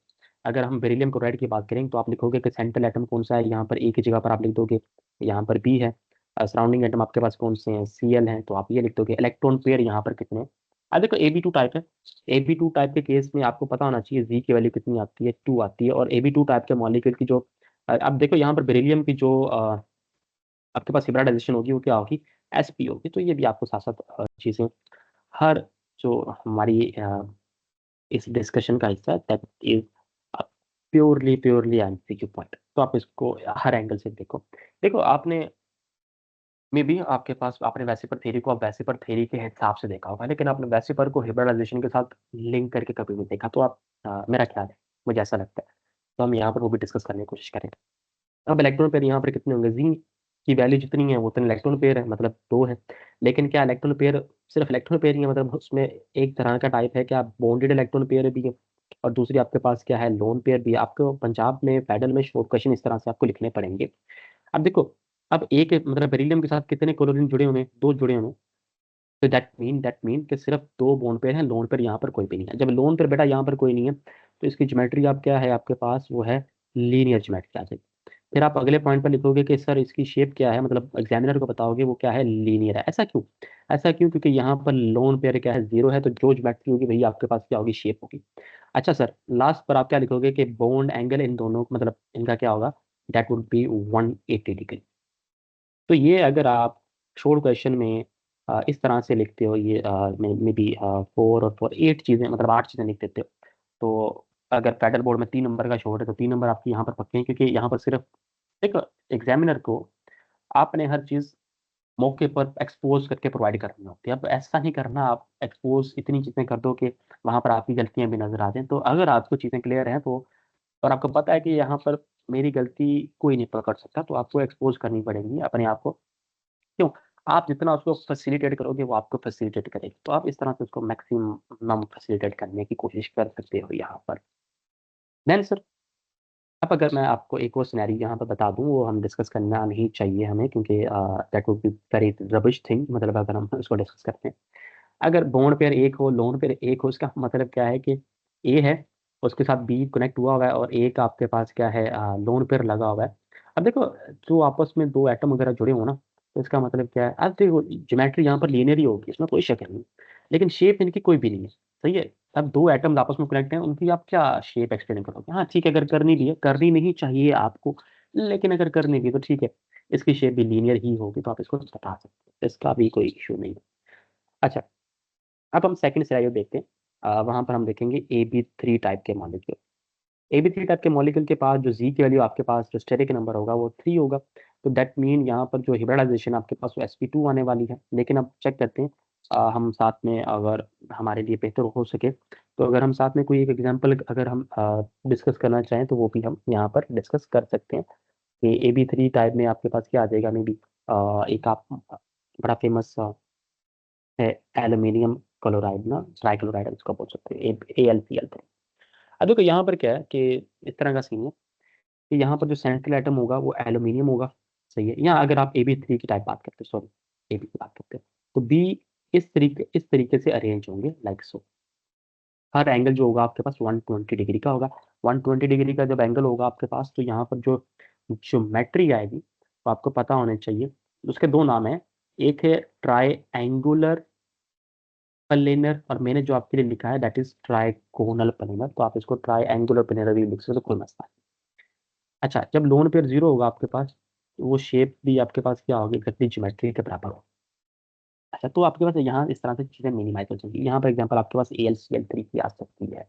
अगर हम बेरिलियम क्लोराइड की बात करें तो आप लिखोगे कि सेंट्रल एटम कौन सा है, यहाँ पर ए की जगह पर आप लिख दोगे यहाँ पर बी है, सराउंडिंग एटम आपके पास कौन से हैं, Cl हैं, तो आप ये लिख दोगे, इलेक्ट्रॉन पेयर यहाँ पर कितने हैं। अब देखो AB2 टाइप है, AB2 टाइप के केस में आपको पता होना चाहिए जी की वैल्यू कितनी आती है, 2 आती है, और AB2 टाइप के मॉलिक्यूल की जो अब देखो यहाँ पर बेरिलियम की जो आपके पास हिब्रिडाइजेशन होगी वो क्या होगी, sp होगी। तो ये भी आपको साथ साथ चीज़ें, हर जो हमारी इस डिस्कशन का हिस्सा है that is purely purely MCQ point, तो आप इसको हर एंगल से देखो। देखो आपने मे बी आपके पास आपने वेसिपर थ्योरी को आप वेसिपर थ्योरी के हिसाब से देखा होगा, लेकिन आपने वेसिपर को हिब्रिडाइजेशन के साथ लिंक करके कभी नहीं देखा, तो आप मेरा ख्याल है, मुझे ऐसा लगता है, तो हम यहाँ पर वो भी डिस्कस करने की कोशिश करेंगे। अब इलेक्ट्रॉन पेयर यहाँ पर कितने होंगे, जी की वैल्यू जितनी है वो उतने इलेक्ट्रॉन पेयर है, मतलब 2 है। लेकिन क्या इलेक्ट्रॉन पेयर सिर्फ इलेक्ट्रॉन पेयर ही है, मतलब उसमें एक तरह का टाइप है कि आप बॉन्डेड इलेक्ट्रॉन पेयर भी है, और दूसरी आपके पास क्या है, लोन पेयर भी है। आपको पंजाब में फेडरल में शॉर्ट क्वेश्चन इस तरह से आपको लिखने पड़ेंगे। अब देखो, अब एक मतलब बेरिलियम के साथ कितने क्लोरीन जुड़े हुए हैं, 2 जुड़े हुए हैं। तो दैट मीन कि सिर्फ 2 बॉन्ड पेयर हैं, लोन पेयर यहाँ पर कोई भी नहीं है। जब लोन पेयर बेटा यहाँ पर कोई नहीं है, तो इसकी ज्योमेट्री आप क्या है आपके पास, वो है लीनियर ज्योमेट्री आ जाएगी। फिर आप अगले पॉइंट पर लिखोगे कि सर इसकी शेप क्या है, मतलब एग्जामिनर को बताओगे वो क्या है, लीनियर है। ऐसा क्यों? ऐसा क्यों? क्योंकि यहाँ पर लोन पेयर क्या है, 0 है, तो जो ज्योमेट्री होगी वही आपके पास क्या होगी, शेप होगी। अच्छा सर, लास्ट पर आप क्या लिखोगे कि बॉन्ड एंगल इन दोनों मतलब इनका क्या होगा, दैट वुड बी 180 डिग्री। तो ये अगर आप शॉर्ट क्वेश्चन में इस तरह से लिखते हो, ये मे बी 4 और 4 8 चीज़ें, मतलब 8 चीज़ें लिख देते हो, तो अगर पैडल बोर्ड में 3 नंबर का शॉर्ट है तो 3 नंबर आपके यहाँ पर पक्के हैं, क्योंकि यहाँ पर सिर्फ एक एग्जामिनर को आपने हर चीज़ मौके पर एक्सपोज करके प्रोवाइड करनी होती है। अब ऐसा नहीं करना, आप एक्सपोज इतनी चीज़ें कर दो कि वहाँ पर आपकी गलतियाँ भी नजर आ जाएं। तो अगर आपको चीज़ें क्लियर हैं तो, और आपको पता है कि यहाँ पर मेरी गलती कोई नहीं पकड़ सकता, तो आपको एक्सपोज करनी पड़ेगी अपने आप को। क्यों? आप जितना उसको फैसिलिटेट करोगे वो आपको फैसिलिटेट करेगी, तो आप इस तरह से उसको मैक्सिमम फैसिलिटेट करने की कोशिश कर सकते हो यहाँ पर। देन सर, अब अगर मैं आपको एक और सिनेरियो यहाँ पर बता दूँ, वो हम डिस्कस करना नहीं चाहिए हमें, क्योंकि that would be very rubbish thing, मतलब अगर हम उसको डिस्कस करते हैं। अगर बॉन्ड पेयर एक हो, लोन पेयर एक हो, इसका मतलब क्या है कि ए है, उसके साथ बी कनेक्ट हुआ हुआ है, और एक आपके पास क्या है, लोन पेयर लगा हुआ है। अब देखो, जो आपस में 2 एटम वगैरह जुड़े हो ना, तो इसका मतलब क्या है, अब देखो ज्योमेट्री यहाँ पर लीनियर ही होगी, इसमें कोई शक नहीं। लेकिन शेप इनकी कोई भी नहीं है, सही है। अब 2 एटम्स आपस में कनेक्ट हैं, उनकी आप क्या शेप एक्सप्लेन करोगे? हाँ ठीक है, अगर करनी भी है, करनी नहीं चाहिए आपको, लेकिन अगर करनी भी है तो ठीक है, इसकी शेप भी लीनियर ही होगी, तो आप इसको बता सकते हो, इसका भी कोई इशू नहीं है। अच्छा, अब हम सेकंड सिनेरियो देखते हैं। वहां पर हम देखेंगे AB3 टाइप के मॉलिक्यूल। AB3 टाइप के मॉलिक्यूल के पास जो जी की वैल्यू आपके पास जो स्टेरिक नंबर होगा वो 3 होगा। तो दैट मीन यहाँ पर जो हिब्रिडाइजेशन आपके पास वो sp2 आने वाली है। लेकिन अब चेक करते हैं, हम साथ में अगर हमारे लिए बेहतर हो सके, तो अगर हम साथ में कोई एक एग्जांपल अगर हम डिस्कस करना चाहें तो वो भी हम यहाँ पर डिस्कस कर सकते हैं कि AB3 टाइप में आपके पास क्या आ जाएगा। मे बी एक आप बड़ा फेमस है एल्यूमिनियम क्लोराइड ना, ट्राइक्लोराइड उसको बोल सकते हैं, AlCl3। अब देखो यहाँ पर क्या है कि इस तरह का सीन है कि यहाँ पर जो सेंट्रल एटम होगा वो एल्यूमिनियम होगा, सही है। यहाँ अगर आप AB3 की टाइप बात करते हैं, सॉरी AB की बात करते हैं, तो बी इस तरीके से अरेंज होंगे लाइक सो। हर एंगल जो होगा आपके पास 120 डिग्री का होगा। 120 डिग्री का जब एंगल होगा आपके पास, तो यहाँ पर जो ज्योमेट्री आएगी तो आपको पता होने चाहिए। उसके 2 नाम है, एक है ट्राई एंगुलर प्लेनर, और मैंने जो आपके लिए लिखा है दैट इज ट्राइकोनल प्लेनर, तो आप इसको ट्राई एंगुलर प्लेनर भी लिख सकते हो, कोई मसला नहीं। अच्छा, जब लोन पेयर 0 होगा आपके पास, तो वो शेप भी आपके पास क्या होगी, एग्जैक्टली ज्योमेट्री के बराबर होगा। अच्छा, तो आपके पास यहाँ इस तरह से चीज़ें मिनिमाइज हो जाएंगी। यहाँ पर एग्जाम्पल आपके पास AlCl3 की आ सकती है,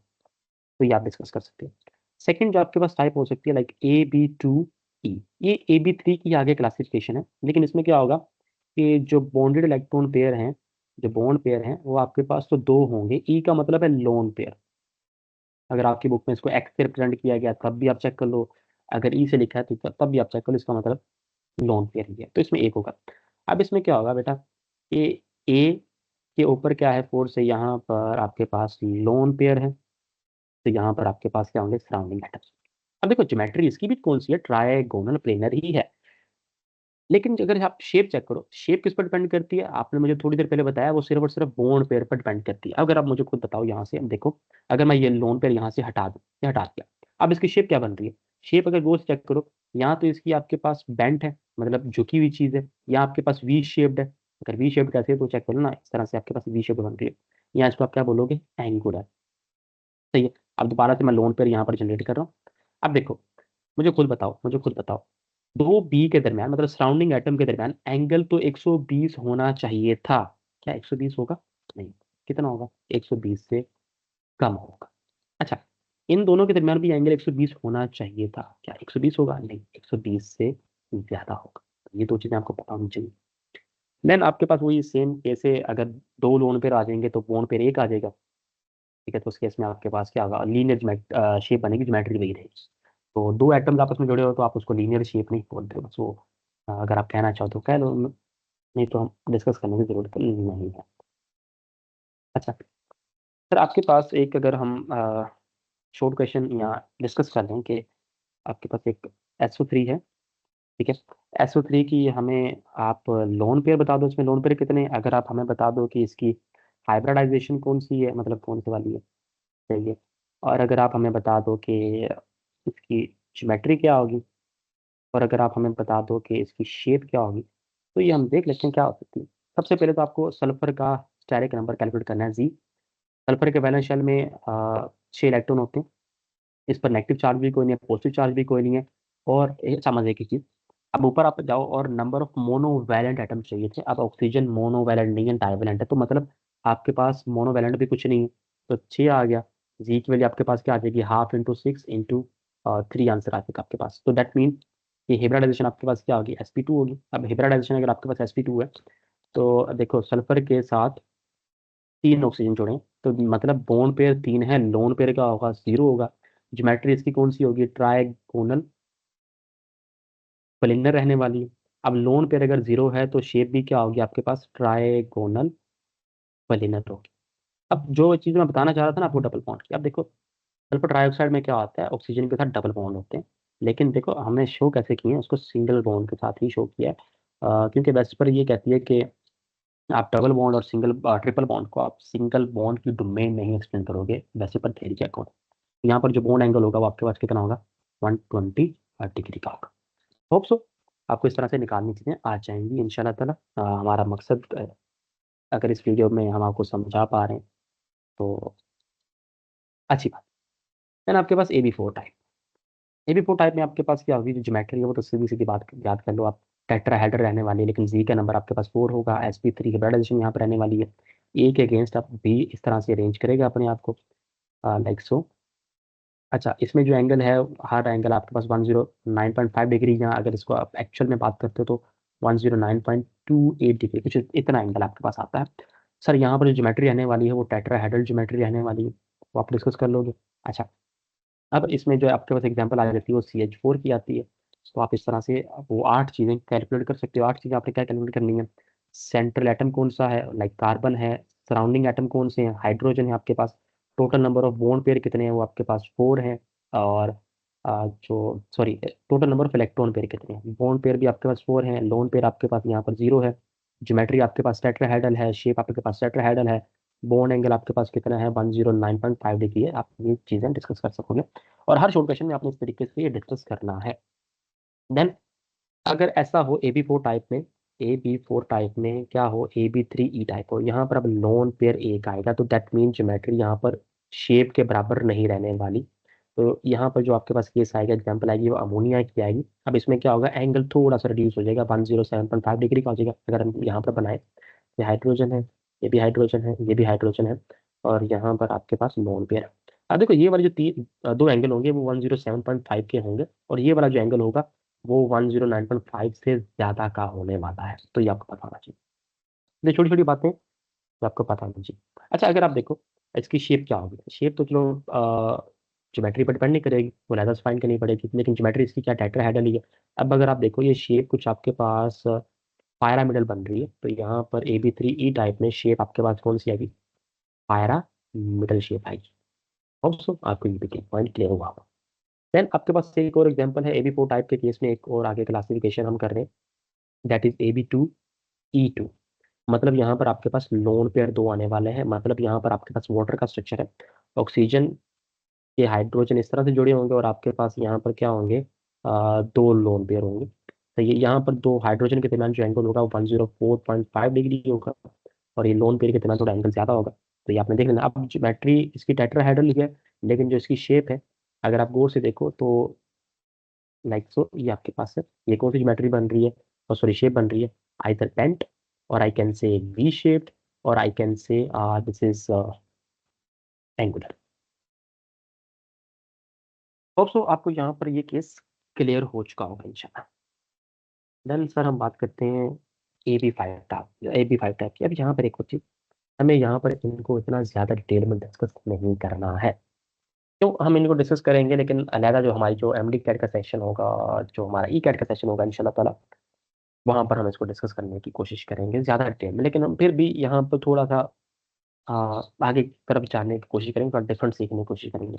तो ये आप डिस्कस कर सकते हैं। सेकंड जो आपके पास टाइप हो सकती है लाइक AB2E, ये AB3 की आगे क्लासिफिकेशन है, लेकिन इसमें क्या होगा कि जो बॉन्डेड इलेक्ट्रॉन पेयर हैं, जो बॉन्ड पेयर हैं वो आपके पास तो 2 होंगे। ई का मतलब है लोन पेयर। अगर आपकी बुक में इसको एक्स से रिप्रेजेंट किया गया तब भी आप चेक कर लो, अगर ई से लिखा है तो तब भी आप चेक कर लो, इसका मतलब लोन पेयर ही है, तो इसमें एक होगा। अब इसमें क्या होगा बेटा, ये ए के ऊपर क्या है, 4 से यहाँ पर आपके पास लोन पेयर है, तो यहाँ पर आपके पास क्या होंगे, सराउंडिंग एटम्स। अब देखो ज्योमेट्री इसकी भी कौन सी है, ट्राइगोनल प्लेनर ही है। लेकिन अगर आप शेप चेक करो, शेप किस पर डिपेंड करती है, आपने मुझे थोड़ी देर पहले बताया, वो सिर्फ और सिर्फ बॉन्ड पेयर पर डिपेंड करती है। अगर आप मुझे खुद बताओ यहाँ से, अब देखो, अगर मैं ये लोन पेयर यहाँ से हटा दूँ, ये हटा दिया, अब इसकी शेप क्या बन रही है? शेप अगर गौर से चेक करो, यहाँ तो इसकी आपके पास बेंट है, मतलब झुकी हुई चीज है। यहाँ आपके पास वी शेप्ड है, अगर वी शेप्ड कैसे है तो चेक करो ना, इस तरह से आपके पास वी शेप बन रही है। यहाँ इसको आप क्या बोलोगे, एंगुलर, सही है। अब दोबारा से मैं लोन पेयर यहाँ पर जनरेट कर रहा हूँ। अब देखो, मुझे खुद बताओ, 2 बी के दरमियान, मतलब सराउंडिंग एटम के दरमियान एंगल तो 120 होना चाहिए था। क्या 120 होगा? नहीं। कितना होगा? 120 से कम होगा। अच्छा, इन दोनों के दरमियान भी एंगल 120 होना चाहिए था। क्या 120 होगा? नहीं, 120 से ज्यादा होगा। ये 2 चीजें आपको पता होनी चाहिए। देन आपके पास वही सेम कैसे, अगर 2 लोन पेयर आ जाएंगे तो लोन पेयर एक आ जाएगा, ठीक है। तो उस केस में आपके पास क्या होगा, लीनियर शेप बनेगी, ज्योमेट्री वही रहेगी। तो 2 एटम्स आपस में जुड़े हो तो आप उसको लीनियर शेप नहीं बोलते हो, बस वो अगर आप कहना चाहो तो कह लो, नहीं तो हम डिस्कस करने की ज़रूरत नहीं है। अच्छा सर, आपके पास एक, अगर हम शॉर्ट क्वेश्चन यहाँ डिस्कस कर लें कि आपके पास एक SO3 है, ठीक है। SO3 की हमें आप लोन पेयर बता दो, इसमें लोन पेयर कितने हैं। अगर आप हमें बता दो कि इसकी हाइब्रिडाइजेशन कौन सी है, मतलब कौन सी वाली है, सही है। और अगर आप हमें बता दो कि इसकी ज्योमेट्री क्या होगी, और अगर आप हमें बता दो कि इसकी शेप क्या होगी, तो ये हम देख लेते हैं क्या हो सकती है। सबसे पहले तो आपको सल्फर का स्टेरिक नंबर कैलकुलेट करना है, जी। सल्फर के वैलेंस शेल में 6 इलेक्ट्रॉन होते हैं। इस पर नेगेटिव चार्ज भी कोई नहीं है, पॉजिटिव चार्ज भी कोई नहीं है। और समझ एक ही चीज़, अब ऊपर आप जाओ और नंबर ऑफ मोनोवैलेंट एटम चाहिए थे। अब ऑक्सीजन मोनोवैलेंट नहीं है, डाइवैलेंट है, तो मतलब आपके पास मोनोवैलेंट भी कुछ नहीं है, तो 6 आ गया। जी की वैल्यू आपके पास क्या आ जाएगी, 1/2 × 6 × 3 आंसर आ जाएगा आपके पास। तो दैट मीन ये हिब्रिडाइजेशन आपके पास क्या होगी, sp2 होगी। अब हिब्रिडाइजेशन अगर आपके पास sp2 है, तो देखो सल्फर के साथ 3 ऑक्सीजन जुड़े हैं, तो मतलब बॉन्ड पेयर 3 है, लोन पेयर का होगा 0 होगा। ज्योमेट्री इसकी कौन सी होगी, ट्राइगोनल प्लेनर रहने वाली है। अब लोन पेयर अगर 0 है तो शेप भी क्या होगी आपके पास, ट्राइगोनल प्लेनर होगी। अब जो चीज़ मैं बताना चाह रहा था ना आपको डबल बॉन्ड की, अब देखो सल्फर ट्राइऑक्साइड में क्या होता है, ऑक्सीजन के साथ डबल बॉन्ड होते हैं। लेकिन देखो हमने शो कैसे किए हैं, उसको सिंगल बॉन्ड के साथ ही शो किया है। क्योंकि वेस्ट पर ये कहती है कि आप डबल बॉन्ड और ट्रिपल बॉन्ड को आप सिंगल बॉन्ड की डोमेन नहीं एक्सटेंड करोगे, वैसे पर थ्योरी के अकॉर्डिंग। यहाँ पर जो बॉन्ड एंगल होगा वो आपके पास कितना होगा, 120 डिग्री का होगा। होप सो आपको इस तरह से निकालनी चीज़ें आ जाएंगी इंशाल्लाह ताला। हमारा मकसद अगर इस वीडियो में हम आपको समझा पा रहे हैं तो अच्छी बात। देन आपके पास AB4 टाइप। AB4 टाइप में आपके पास क्या होगी, जो ज्योमेट्री है वो तो सीधी सीधी बात याद कर लो आप, टेट्राहेड्रल रहने वाली है, लेकिन जी का नंबर आपके पास 4 होगा। sp3 हाइब्रिडाइजेशन यहाँ पर रहने वाली है। ए के अगेंस्ट आप बी इस तरह से अरेंज करेगा अपने आप को, लाइक सो। अच्छा, इसमें जो एंगल है, हर एंगल आपके पास 109.5 डिग्री, या अगर इसको आप एक्चुअल में बात करते हो तो 109.28 डिग्री, कुछ इतना एंगल आपके पास आता है। सर यहाँ पर जो ज्योमेट्री रहने वाली है वो टेट्राहेड्रल ज्योमेट्री रहने वाली है, वो आप डिस्कस कर लोगे। अच्छा, अब इसमें जो आपके पास एग्जांपल आ जाती है वो CH4 की आती है। तो आप इस तरह से वो 8 चीज़ें कैलकुलेट कर सकते हो। 8 चीज़ें आपने क्या कैलकुलेट करनी है, सेंट्रल एटम कौन सा है, लाइक कार्बन है। सराउंडिंग एटम कौन से हैं, हाइड्रोजन है आपके पास। Total number of bond pair कितने हैं, वो आपके पास 4 हैं। और जो sorry, total number of electron pair कितने हैं, बॉन्ड पेयर भी आपके पास 4 हैं, लोन पेयर आपके पास यहाँ पर 0 है। ज्योमेट्री आपके पास टेट्राहेड्रल है, शेप आपके पास टेट्राहेड्रल है। बॉन्ड एंगल आपके पास कितना है, 109.5 डिग्री है। आप ये चीज़ें डिस्कस कर सकोगे, और हर शॉर्ट क्वेश्चन में आपने इस तरीके से ये डिस्कस करना है। देन अगर ऐसा हो AB4 टाइप में क्या हो, AB3E टाइप हो, यहाँ पर अब लोन पेयर एक आएगा, तो दैट मीन ज्योमेट्री यहाँ पर शेप के बराबर नहीं रहने वाली। तो यहाँ पर जो आपके पास केस आएगा, एग्जाम्पल आएगी, वो अमोनिया की आएगी। अब इसमें क्या होगा, एंगल थोड़ा सा रिड्यूस हो जाएगा, 107.5 डिग्री का हो जाएगा। अगर हम यहाँ पर बनाए, ये हाइड्रोजन है, ये भी हाइड्रोजन है, ये भी हाइड्रोजन है, और यहाँ पर आपके पास लोन पेयर है। अब देखो ये वाले जो दो एंगल होंगे वो 107.5 के होंगे, और ये वाला जो एंगल होगा वो 109.5 से ज्यादा का होने वाला है। तो ये आपको पता होना चाहिए, ये छोटी छोटी बातें जो आपको पता होनी चाहिए। अच्छा, अगर आप देखो इसकी शेप क्या होगी, शेप तो चलो ज्योमेट्री पर डिपेंड नहीं करेगी, वो लेदर फाइंड करनी पड़ेगी, लेकिन ज्योमेट्री इसकी क्या, टेट्राहेड्रल ही है। अब अगर आप देखो ये शेप कुछ आपके पास पायरामिडल बन रही है, तो यहाँ पर AB3E टाइप में शेप आपके पास कौन सी आएगी, पायरामिडल शेप आएगी। ऑल्सो आपको ये भी पॉइंट क्लियर हुआ होगा। देन आपके पास एक और एग्जांपल है, AB4 टाइप के केस में एक और आगे क्लासिफिकेशन हम कर रहे हैं, दैट इज AB2E2। मतलब यहाँ पर आपके पास लोन पेयर 2 आने वाले हैं, मतलब यहाँ पर आपके पास वाटर का स्ट्रक्चर है, ऑक्सीजन के हाइड्रोजन इस तरह से जुड़े होंगे, और आपके पास यहाँ पर क्या होंगे, 2 लोन पेयर होंगे। तो ये यहाँ पर दो हाइड्रोजन के दरमियान जो एंगल होगा वो 104.5 डिग्री होगा, और ये लोन पेयर के दरमियान थोड़ा एंगल ज़्यादा होगा। तो ये आपने देख लेना। अब ज्योमेट्री इसकी टेट्राहेड्रल ही है, लेकिन जो इसकी शेप है, अगर आप गौर से देखो तो लाइक सो, ये आपके पास है, ये कौन सी ज्योमेट्री बन रही है, और सॉरी शेप बन रही है, आइदर पेंट, और I can say V shaped, और I can say this is angular. Hope so आपको यहाँ पर ये केस क्लियर हो चुका होगा इंशाल्लाह। देन सर हम बात करते हैं AB5 टाइप की। अब यहाँ पर एक और चीज, हमें यहाँ पर इनको इतना ज्यादा डिटेल में डिस्कस नहीं करना है। क्यों, हम इनको डिस्कस करेंगे, लेकिन अलहदा जो हमारी जो MD कैट का सेशन होगा, जो हमारा ई कैट का सेशन होगा इंशाल्लाह ताला, वहाँ पर हम इसको डिस्कस करने की कोशिश करेंगे ज़्यादा डिटेल में, लेकिन हम फिर भी यहाँ पर थोड़ा सा आगे की तरफ जाने की कोशिश करेंगे, थोड़ा डिफरेंट सीखने की कोशिश करेंगे।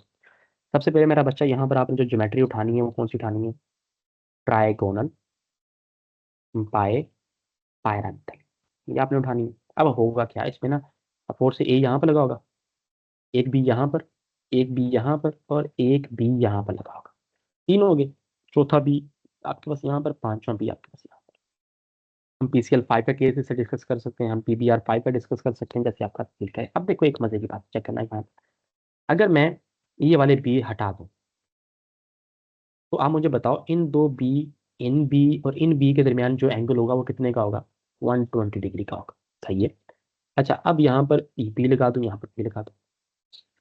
सबसे पहले मेरा बच्चा, यहाँ पर आपने जो ज्योमेट्री उठानी है वो कौन सी उठानी है? ट्राइगोनल, पाए, पायरामिडल, ये आपने उठानी है। अब होगा क्या इसमें ना, 4 से ए यहाँ पर लगा होगा, एक बी यहाँ पर, एक बी यहाँ पर, और एक बी यहाँ पर लगा होगा। तीन हो गए, चौथा बी आपके पास यहाँ पर, पांचवा बी आपके पास यहाँ पर। हम पीसीएल 5 का केस से डिस्कस कर सकते हैं, हम पीबीआर 5 का डिस्कस कर सकते हैं, जैसे आपका दिल करे। अब देखो एक मजे की बात चेक करना यहाँ, अगर मैं ये वाले बी हटा दूं, तो आप मुझे बताओ इन दो बी, इन बी और इन बी के दरमियान जो एंगल होगा वो कितने का होगा? 120 डिग्री का होगा। सही है। अच्छा, अब यहाँ पर बी लगा दूं, यहाँ पर बी लगा दूं।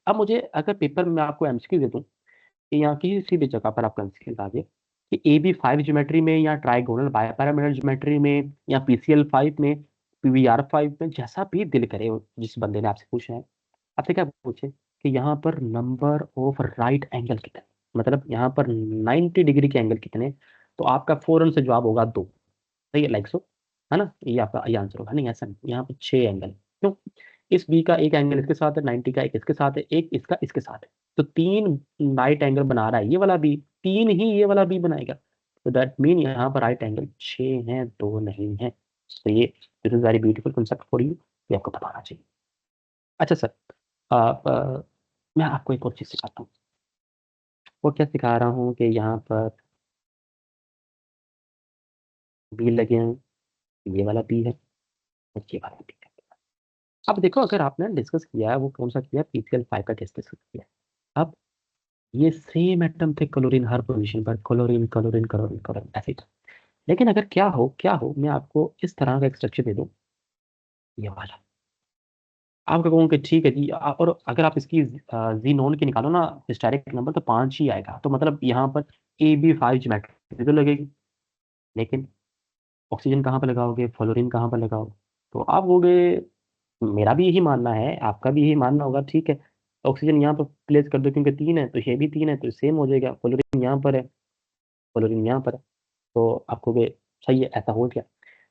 अब मुझे अगर पेपर में आपको एमसीक्यू दे दूं कि यहाँ किसी भी जगह पर आपको एमसीक्यू ला दिए कि ए बी 5 ज्योमेट्री में, या ट्राइगोनल बायपैरामीटर ज्योमेट्री में, या पीसीएल 5 में, पीवीआर 5 में, जैसा भी दिल करे, जिस बंदे ने आपसे पूछा है, आपसे क्या पूछे कि यहाँ पर नंबर ऑफ राइट एंगल कितने, मतलब यहाँ पर 90 डिग्री के एंगल कितने, तो आपका फौरन से जवाब होगा दो। सही है, लाइक सो, है ना, ये आपका ये आंसर होगा। नहीं, ऐसा नहीं, यहाँ पर 6 एंगल। क्यों? इस बी का एक एंगल इसके साथ है, 90 का एक इसके साथ है, एक इसका इसके साथ है, तो तीन राइट एंगल बना रहा है ये वाला बी, तीन ही ये वाला बी बनाएगा। तो दैट मीन यहाँ पर राइट एंगल 6 हैं, दो नहीं है। तो ये this is very beautiful concept for you, ये आपको पता होना चाहिए। अच्छा सर, आप मैं आपको एक और चीज़ सिखाता हूँ। वो क्या सिखा रहा हूँ कि यहाँ पर बी लगे हैं, ये वाला बी है और ये वाला बी है। अब देखो, अगर आपने डिस्कस किया है, वो कौन सा किया? पीसीएल 5 का डिस्कस किया है। अब ये सेम एटम थे क्लोरीन, हर पोजीशन पर क्लोरीन क्लोरीन क्लोरीन क्लोरीन, ऐसे ही था। लेकिन अगर क्या हो मैं आपको इस तरह का एक स्ट्रक्चर दे दूं, ये वाला, आपका कहूँ कि ठीक है जी, और अगर आप इसकी जी नोन की निकालो ना हिस्टेरिक नंबर, तो 5 ही आएगा। तो मतलब यहाँ पर ए बी 5 ज्योमेट्री तो लगेगी, लेकिन ऑक्सीजन कहाँ पर लगाओगे, फ्लोरीन कहाँ पर लगाओगे? तो आप कहोगे, मेरा भी यही मानना है, आपका भी यही मानना होगा, ठीक है, ऑक्सीजन यहाँ पर प्लेस कर दो, क्योंकि 3 है तो ये भी 3 है, तो सेम हो जाएगा। फ्लोरीन यहाँ पर है, फ्लोरीन यहाँ पर है, तो आपको भी सही है, ऐसा हो गया।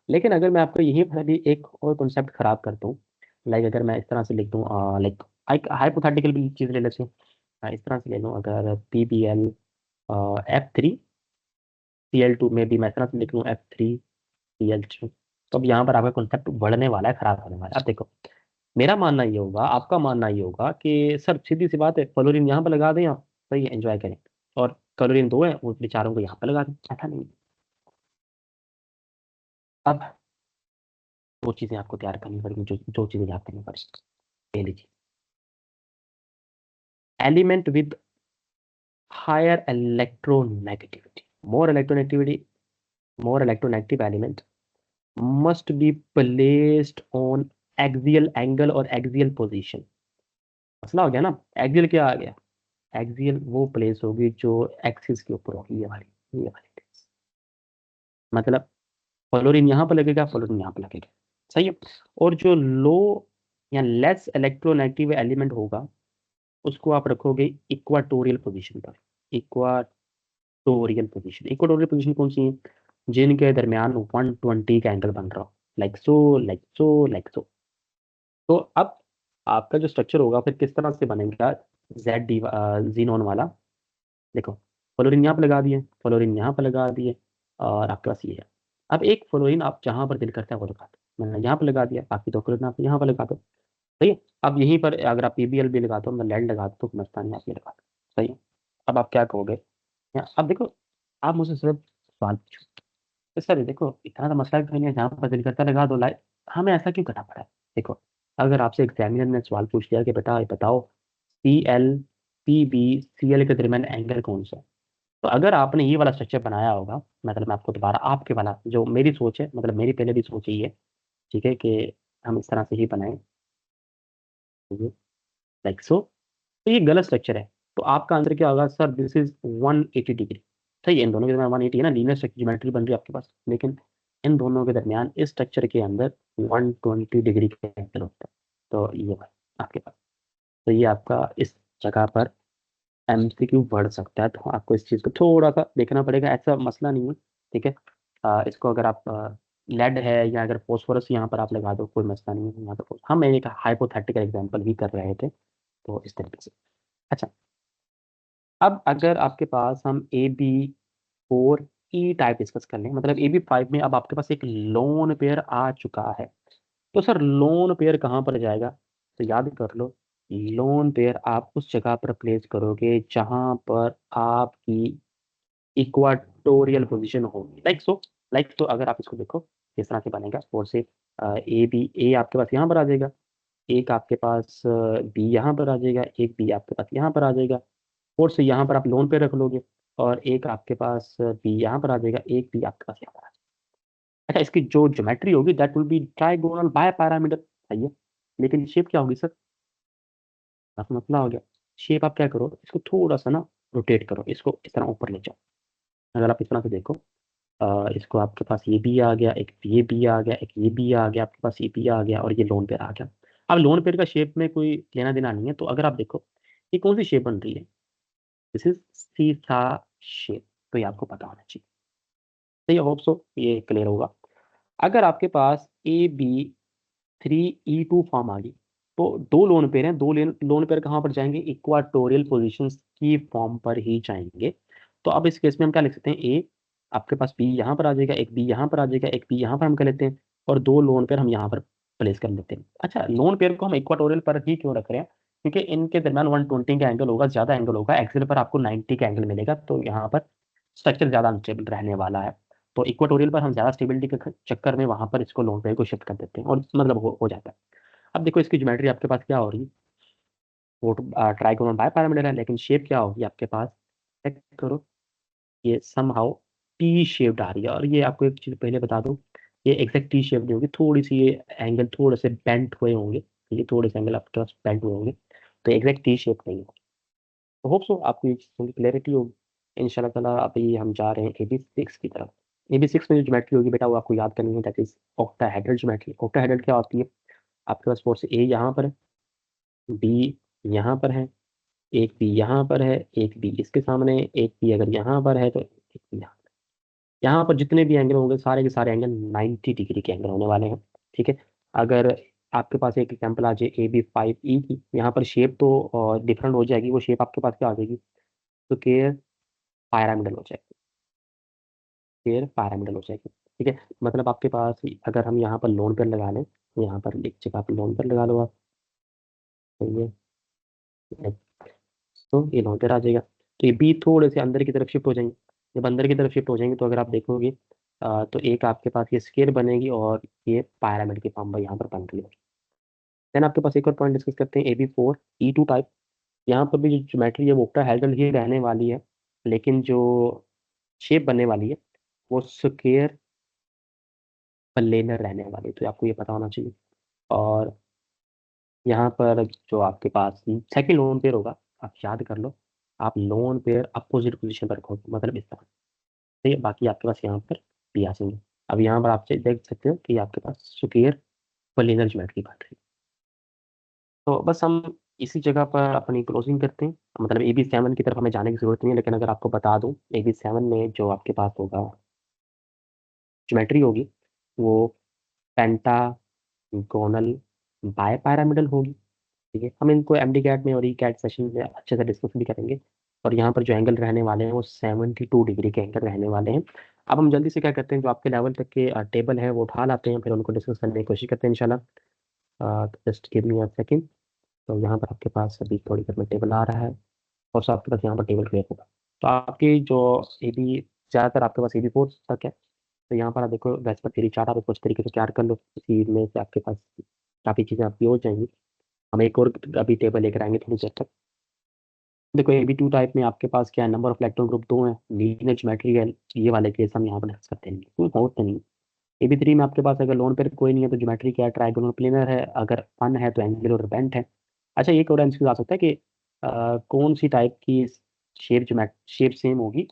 लेकिन अगर मैं आपको यही पर भी एक और कॉन्सेप्ट खराब करता हूँ, लाइक अगर मैं इस तरह से लिख दूँ, लाइक एक हाइपोथेटिकल भी चीज़ ले लेते हैं, इस तरह से ले लूँ, अगर PBl F3 Cl2 में भी मैं इस तरह से लिख लूँ F3Cl2, तो अब यहाँ पर आपका कॉन्सेप्ट बढ़ने वाला है, खराब होने वाला है। अब देखो, मेरा मानना ये होगा, आपका मानना ये होगा कि सर सीधी सी बात है, फ्लोरीन यहाँ पर लगा दें आप, सही है, एंजॉय करें, और क्लोरीन दो है, वो बेचारों को यहाँ पर लगा दें। ऐसा नहीं है। अब दो चीज़ें आपको तैयार करनी पड़ेगी, जो दो चीज़ें याद करनी पड़ेगी। पहली चीज, element with higher electronegativity, more electronegativity, more electronegative element must be placed on axial angle और axial position। मसला हो गया ना, एक्सियल क्या आ गया? एक्सियल वो प्लेस होगी जो एक्सिस के ऊपर होगी, ये वाली place। मतलब फ्लोरीन यहाँ पर लगेगा, फ्लोरीन यहाँ पर लगेगा, सही है। और जो लो या लेस इलेक्ट्रोनेगेटिव एलिमेंट होगा, उसको आप रखोगे इक्वाटोरियल पोजीशन पर। इक्वाटोरियल पोजीशन कौन सी है? जिनके दरमियान 120 का एंगल बन रहा हो, like so, like so, like so. तो अब आपका जो स्ट्रक्चर होगा फिर किस तरह से बनेगा? जेड डी जीनोन वाला। देखो, फ्लोरीन यहाँ पर लगा दिए, फ्लोरीन यहाँ पर लगा दिए, और आपके पास ये है। अब एक फ्लोरीन आप जहाँ पर दिल करता है वो लगा दो, मैंने यहाँ पर लगा दिया, बाकी दो फ्लोरीन आप यहाँ पर लगा दो। सही है। अब यहीं पर अगर आप PBl भी लगा दो, मैं लेड लगा दो, तो मस्तानी आप ये लगा दो। सही है। अब आप क्या कहोगे? अब देखो, आप मुझसे सिर्फ सवाल पूछो, तो सर देखो इतना तो मसला भी नहीं है, जहाँ पर दिल करता है लगा दो, लाइक हमें ऐसा क्यों करना पड़ा है? देखो, अगर आपसे एग्जामिनर ने सवाल पूछ लिया कि बेटा ये बताओ, CL PB CL के दरमियान एंगल कौन सा है, तो अगर आपने ये वाला स्ट्रक्चर बनाया होगा, मतलब मैं आपको दोबारा आपके वाला, जो मेरी सोच है, मतलब मेरी पहले भी सोच यही है, ठीक है, कि हम इस तरह से ही बनाएं, लाइक सो, तो ये गलत स्ट्रक्चर है। तो आपका आंसर क्या होगा? Sir this is 180 degree. सही है, इन दोनों के दरमियान 180 है ना, लीनियर स्ट्रक्चर ज्योमेट्री बन रही है आपके पास, लेकिन इन दोनों के दरमियान इस स्ट्रक्चर के अंदर 120 डिग्री का एंगल होता है। तो ये भाई आपके पास, तो ये आपका इस जगह पर MCQ बढ़ सकता है, तो आपको इस चीज़ को थोड़ा सा देखना पड़ेगा, ऐसा मसला नहीं है, ठीक है। इसको अगर आप लेड है या अगर फॉस्फोरस यहाँ पर आप लगा दो, कोई मसला नहीं है यहाँ पर। हम एक हाइपोथेटिकल एग्जांपल ही कर रहे थे, तो इस तरीके से। अच्छा, अब अगर आपके पास हम AB4 E टाइप डिस्कस कर लें, मतलब AB5 में अब आपके पास एक लोन पेयर आ चुका है, तो सर लोन पेयर कहाँ पर जाएगा? तो याद कर लो, लोन पेयर आप उस जगह पर प्लेस करोगे जहां पर आपकी इक्वाटोरियल पोजीशन होगी, लाइक सो अगर आप इसको देखो किस तरह से बनेगा। फोर से ए आपके पास यहाँ पर आ जाएगा, एक आपके पास बी यहाँ पर आ जाएगा, एक बी आपके पास यहाँ पर आ जाएगा। फोर से यहाँ पर आप लोन पे रख लोगे, और एक आपके पास बी यहाँ पर आ जाएगा, एक बी आपके पास यहाँ पर आ जाएगा। अच्छा, इसकी जो ज्योमेट्री होगी that will be trigonal bipyramidal, सही है। लेकिन शेप क्या होगी सर? आपका मतलब हो गया। शेप आप क्या करो, इसको थोड़ा सा ना रोटेट करो, इसको इस तरह ऊपर ले जाओ। अगर आप इस तरह से देखो, इसको आपके पास ये भी आ गया, एक ये भी आ गया, एक ये भी आ गया, आपके पास ये भी आ गया, और ये लोन पेयर आ गया। अब लोन पेयर का शेप में कोई लेना देना नहीं है, तो अगर आप देखो ये कौन सी शेप बन रही है, दिस इज सीधा शेप, तो ये आपको पता होना चाहिए। तो ये होप सो ये क्लियर होगा। अगर आपके पास AB3E2 फॉर्म आ गई, तो दो लोन पेयर हैं, दो लोन पेयर कहाँ पर जाएंगे? इक्वाटोरियल पोजीशंस की फॉर्म पर ही जाएंगे। तो अब इस केस में हम क्या लिख सकते हैं? ए आपके पास बी यहाँ पर आ जाएगा, एक बी यहाँ पर आ जाएगा, एक बी यहाँ पर हम कर लेते हैं, और दो लोन पेयर हम यहाँ पर प्लेस कर लेते हैं। अच्छा, लोन पेयर को हम इक्वाटोरियल पर ही क्यों रख रहे हैं? क्योंकि इनके दरमियान 120 का एंगल होगा, ज्यादा एंगल होगा, एक्सिल पर आपको 90 का एंगल मिलेगा, तो यहाँ पर स्ट्रक्चर ज्यादा अनस्टेबल रहने वाला है। तो इक्वाटोरियल पर हम ज्यादा स्टेबिलिटी के चक्कर में वहां पर इसको लोन पेयर को शिफ्ट कर देते हैं, और मतलब हो जाता है। अब देखो इसकी ज्योमेट्री आपके पास क्या हो रही है, वो ट्राइगोनल बाय पैरामीटर है, लेकिन शेप क्या होगी आपके पास? चेक करो, ये समहाउ टी शेप्ड आ रही है। और ये आपको एक चीज पहले बता दूं, ये एग्जैक्ट टी शेप नहीं होगी, थोड़ी सी ये एंगल थोड़े से बेंट हुए होंगे, ये थोड़े से एंगल आपके पास बेंट हुए होंगे, तो एग्जैक्ट टी शेप नहीं होगी। तो होप सो आपको ये चीज़ की क्लैरिटी होगी। इंशाल्लाह ताला अभी हम जा रहे हैं AB6 की तरफ। AB6 में जो ज्योमेट्री होगी बेटा, वो आपको याद करनी है, that is octahedral geometry. Octahedral क्या होती है? आपके पास फोर्स ए यहाँ पर है, बी यहाँ पर है, एक बी यहाँ पर है, एक बी इसके सामने, एक बी अगर यहाँ पर है, तो एक बी यहाँ पर जितने भी एंगल होंगे सारे के सारे एंगल 90 डिग्री के एंगल होने वाले हैं। ठीक है। अगर आपके पास एक एग्जाम्पल आ जाए AB5E की, यहाँ पर शेप तो डिफरेंट हो जाएगी, वो शेप आपके पास क्या आ जाएगी? तो केयर पायरामिडल हो जाएगी, केयर पायरामिडल हो जाएगी। ठीक है, मतलब आपके पास अगर हम यहाँ पर लोन पेयर लगा लें, यहाँ पर एक जगह पर लोन पेयर लगा लो आप, सही है, तो ये लोन पेयर आ जाएगा। तो ये बी थोड़े से अंदर की तरफ शिफ्ट हो जाएंगे। जब अंदर की तरफ शिफ्ट हो जाएंगे, तो अगर आप देखोगे तो एक आपके पास ये स्केयर बनेगी, और ये पायरामिड की फॉर्म पर यहाँ पर बन रही है। देन आपके पास एक और पॉइंट डिस्कस करते हैं, AB4E2 टाइप। यहाँ पर भी जो ज्योमेट्री है वो ऑक्टाहेड्रल ही रहने वाली है, लेकिन जो शेप बनने वाली है वो स्क्वायर प्लेनर रहने वाली है, तो आपको ये पता होना चाहिए। और यहाँ पर जो आपके पास सेकंड लोन पेयर होगा, आप याद कर लो, आप लोन पेयर अपोजिट पोजीशन पर रखोगे, मतलब इस तरह। ठीक है, बाकी आपके पास यहाँ पर भी आ जाएंगे। अब यहाँ पर आप देख सकते हो कि आपके पास स्क्वायर प्लेनर ज्योमेट्री बन रही है। तो बस हम इसी जगह पर अपनी क्लोजिंग करते हैं, मतलब AB7 की तरफ हमें जाने की जरूरत नहीं है, लेकिन अगर आपको बता दूं, AB7 में जो आपके पास होगा ज्योमेट्री होगी, वो पेंटागोनल बाय पैरामिडल होगी। ठीक है, हम इनको एमडी कैट में और ई कैट सेशन में अच्छे से डिस्कस भी करेंगे। और यहाँ पर जो एंगल रहने वाले हैं वो 72 डिग्री के एंगल रहने वाले हैं। अब हम जल्दी से क्या करते हैं, जो आपके लेवल तक के टेबल है वो उठा लाते हैं, फिर उनको डिस्कस करने की कोशिश करते हैं इंशाल्लाह। Just give me a second. तो यहाँ पर आपके पास अभी थोड़ी देर में टेबल आ रहा है, और सब आपके पास यहाँ पर टेबल क्लियर होगा। तो आपकी जो ए बी, ज़्यादातर आपके पास AB4 तक है, तो यहाँ पर आप देखो वैसे पर थ्री चार्ट आप इसको इस तरीके से तैयार कर लो, इसी में से आपके पास काफ़ी चीज़ें आपकी हो जाएंगी। हम एक और अभी टेबल लेकर आएंगे थोड़ी देर तक। देखो AB2 टाइप में आपके पास क्या है, नंबर ऑफ इलेक्ट्रॉन ग्रुप दो हैं, लीनियर ज्योमेट्री है, ये वाले केस हम यहाँ पर डिस्कस करते हैं, कोई होता नहीं। AB3 में आपके पास अगर लोन पेयर कोई नहीं है, तो ज्योमेट्री क्या है? ट्राइगोनल प्लेनर है, अगर फन है तो एंगुलर बेंट है। अच्छा, एक और आंसर आ सकता है कि कौन सी टाइप की शेप सेम होगी,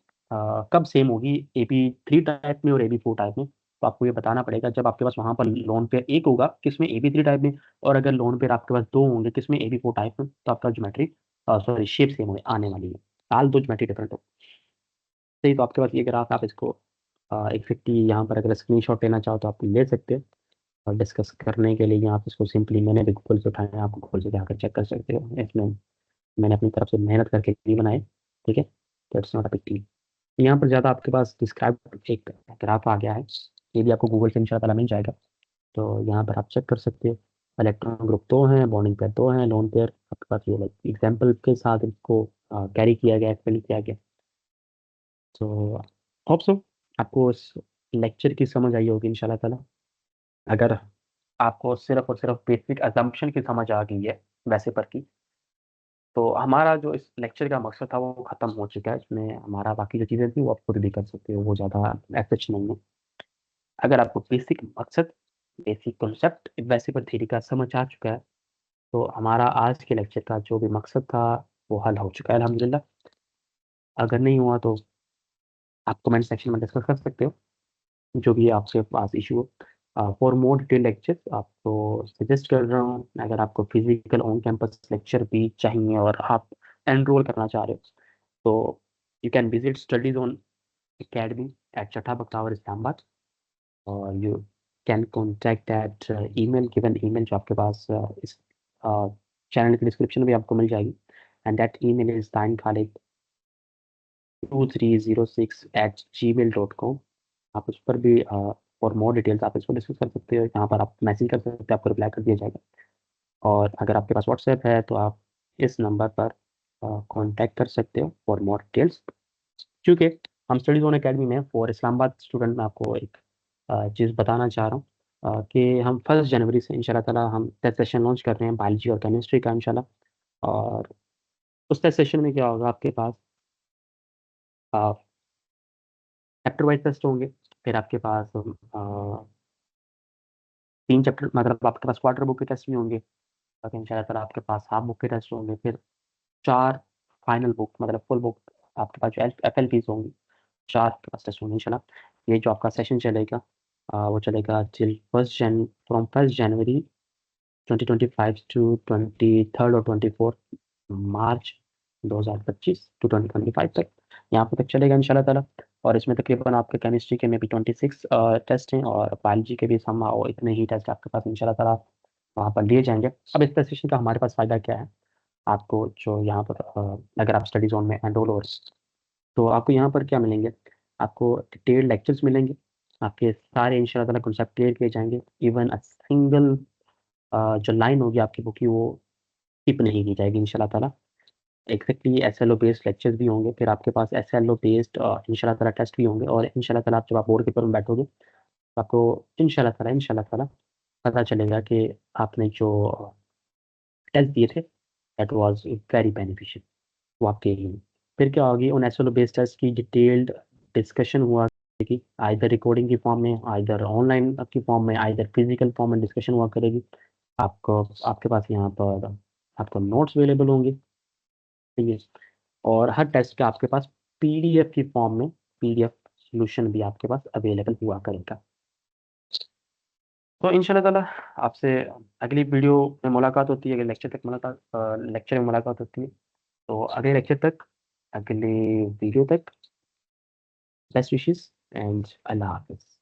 कब सेम होगी AB3 टाइप में और AB4 टाइप में? तो आपको ये बताना पड़ेगा जब आपके पास वहां पर लोन पेयर एक होगा किसमें, AB3 टाइप में, और अगर लोन पेयर आपके पास दो होंगे किसमें, AB4 टाइप में, तो आपका ज्योमेट्री सॉरी शेप सेम होने आने वाली है। हाल दो ज्योमेट्री डिफरेंट हो। सही, तो आपके पास ये ग्राफ आप इसको एग्जैक्टली यहाँ पर अगर स्क्रीनशॉट लेना चाहो तो आप ले सकते हो, और डिस्कस करने के लिए आप इसको सिंपली, मैंने भी गूगल से उठाया है, आपको गूगल से जाकर चेक कर सकते हो। इसमें मैंने अपनी तरफ से मेहनत करके नहीं बनाए, ठीक है, तो it's not a big deal. यहाँ पर ज़्यादा आपके पास डिस्क्राइब एक ग्राफ आ गया है, ये भी आपको गूगल से इंशाल्लाह मिल जाएगा। तो यहाँ पर आप चेक कर सकते हो, इलेक्ट्रॉन ग्रुप दो हैं, बॉन्डिंग पेयर दो हैं, लोन पेयर आपके पास ये एग्जाम्पल के साथ इसको कैरी किया गया, एक्सप्लेन किया गया। तो होप सो आपको इस लेक्चर की समझ आई होगी इंशाल्लाह ताला। अगर आपको सिर्फ और सिर्फ बेसिक अजम्पशन की समझ आ गई है वैसे पर की, तो हमारा जो इस लेक्चर का मकसद था वो ख़त्म हो चुका है। इसमें हमारा बाकी जो चीज़ें थी वो आप खुद भी कर सकते हो, वो ज़्यादा एसच नहीं है। अगर आपको बेसिक मकसद, बेसिक कॉन्सेप्ट वैसे पर थ्योरी का समझ आ चुका है, तो हमारा आज के लेक्चर का जो भी मकसद था वो हल हो चुका है अल्हम्दुलिल्लाह। अगर नहीं हुआ तो आप कमेंट सेक्शन में डिस्कस कर सकते हो, जो भी आपके पास इशू हो। फॉर मोर डिटेल लेक्चर आपको सजेस्ट कर रहा हूँ, अगर आपको फिजिकल ऑन कैंपस लेक्चर भी चाहिए और आप एनरोल करना चाह रहे हो, तो you can visit studies on academy at Chatta Bakhtawar Islamabad, और you can contact at email, given email जो आपके पास इस चैनल की डिस्क्रिप्शन में भी आपको मिल जाएगी, एंड दैट ईमेल इज ताइन खालिद 2306@gmail.com। आप उस पर भी और मोर डिटेल्स आप इसको डिस्कस कर सकते हो, यहाँ पर आप मैसेज कर सकते हो, आपको रिप्लाई कर दिया जाएगा। और अगर आपके पास व्हाट्सएप है तो आप इस नंबर पर कांटेक्ट कर सकते हो फॉर मोर डिटेल्स। क्योंकि हम स्टडीज ऑन अकेडमी में फॉर इस्लामाबाद स्टूडेंट में आपको एक चीज़ बताना चाह रहा हूँ, कि हम 1 जनवरी से इंशाल्लाह ताला हम टेस्ट सेशन लॉन्च कर रहे हैं बायोलॉजी और केमिस्ट्री का इंशाल्लाह। और उस टेस्ट सेशन में क्या होगा, आपके पास चैप्टर वाइज टेस्ट होंगे, फिर आपके पास 3 चैप्टर, मतलब आपके पास क्वार्टर बुक के टेस्ट भी होंगे, और इंशाल्लाह ताला आपके पास हाफ बुक के टेस्ट होंगे, फिर 4 फाइनल बुक मतलब फुल बुक आपके पास जो FLPs होंगी, 4 आपके पास टेस्ट होंगे इंशाल्लाह। ये जो आपका सेशन चलेगा वो चलेगा टिल 1 जनवरी 2025 टू 23 और 24 मार्च 2025 टू 2025 तक, यहाँ पर तक चलेगा इंशाल्लाह ताला। और इसमें तकरीबन आपके केमिस्ट्री के में भी 26 टेस्ट हैं, और बायोलॉजी के भी सम इतने ही टेस्ट आपके पास इंशाल्लाह ताला वहाँ पर लिए जाएंगे। अब इस सेशन का हमारे पास फ़ायदा क्या है, आपको जो यहाँ पर अगर आप स्टडी जोन में एनरोल हो रहे, तो आपको यहाँ पर क्या मिलेंगे, आपको डिटेल्ड लेक्चर्स मिलेंगे, आपके सारे इंशाल्लाह ताला कॉन्सेप्ट क्लियर किए जाएंगे। इवन अ सिंगल जो लाइन होगी आपकी बुक की वो स्किप नहीं की जाएगी इंशाल्लाह ताला। एग्जैक्टली SLO बेस्ड लेक्चर्स भी होंगे, फिर आपके पास SLO बेस्ड इंशाल्लाह ताला टेस्ट भी होंगे, और इंशाल्लाह ताला आप जब आप बोर्ड पेपर में बैठोगे तो आपको इंशाल्लाह ताला पता चलेगा कि आपने जो टेस्ट दिए थे दैट वाज वेरी बेनिफिशियल वो आपके लिए। फिर क्या होगी, उन SLO बेस्ड टेस्ट की डिटेल्ड डिस्कशन हुआ करेगी, आइदर रिकॉर्डिंग की फॉर्म में, आइदर ऑनलाइन की फॉर्म में, आइदर फिजिकल फॉर्म में डिस्कशन हुआ करेगी। आपको आपके पास यहाँ पर आपको नोट्स अवेलेबल होंगे, ठीक है, और हर टेस्ट का आपके पास PDF की फॉर्म में PDF सॉल्यूशन भी आपके पास अवेलेबल हुआ करेगा। तो इंशाल्लाह ताला आपसे अगली वीडियो में मुलाकात होती है, अगले लेक्चर में मुलाकात होती है। तो अगले लेक्चर तक, अगले वीडियो तक, बेस्ट विशेस एंड अल्लाह हाफिज़।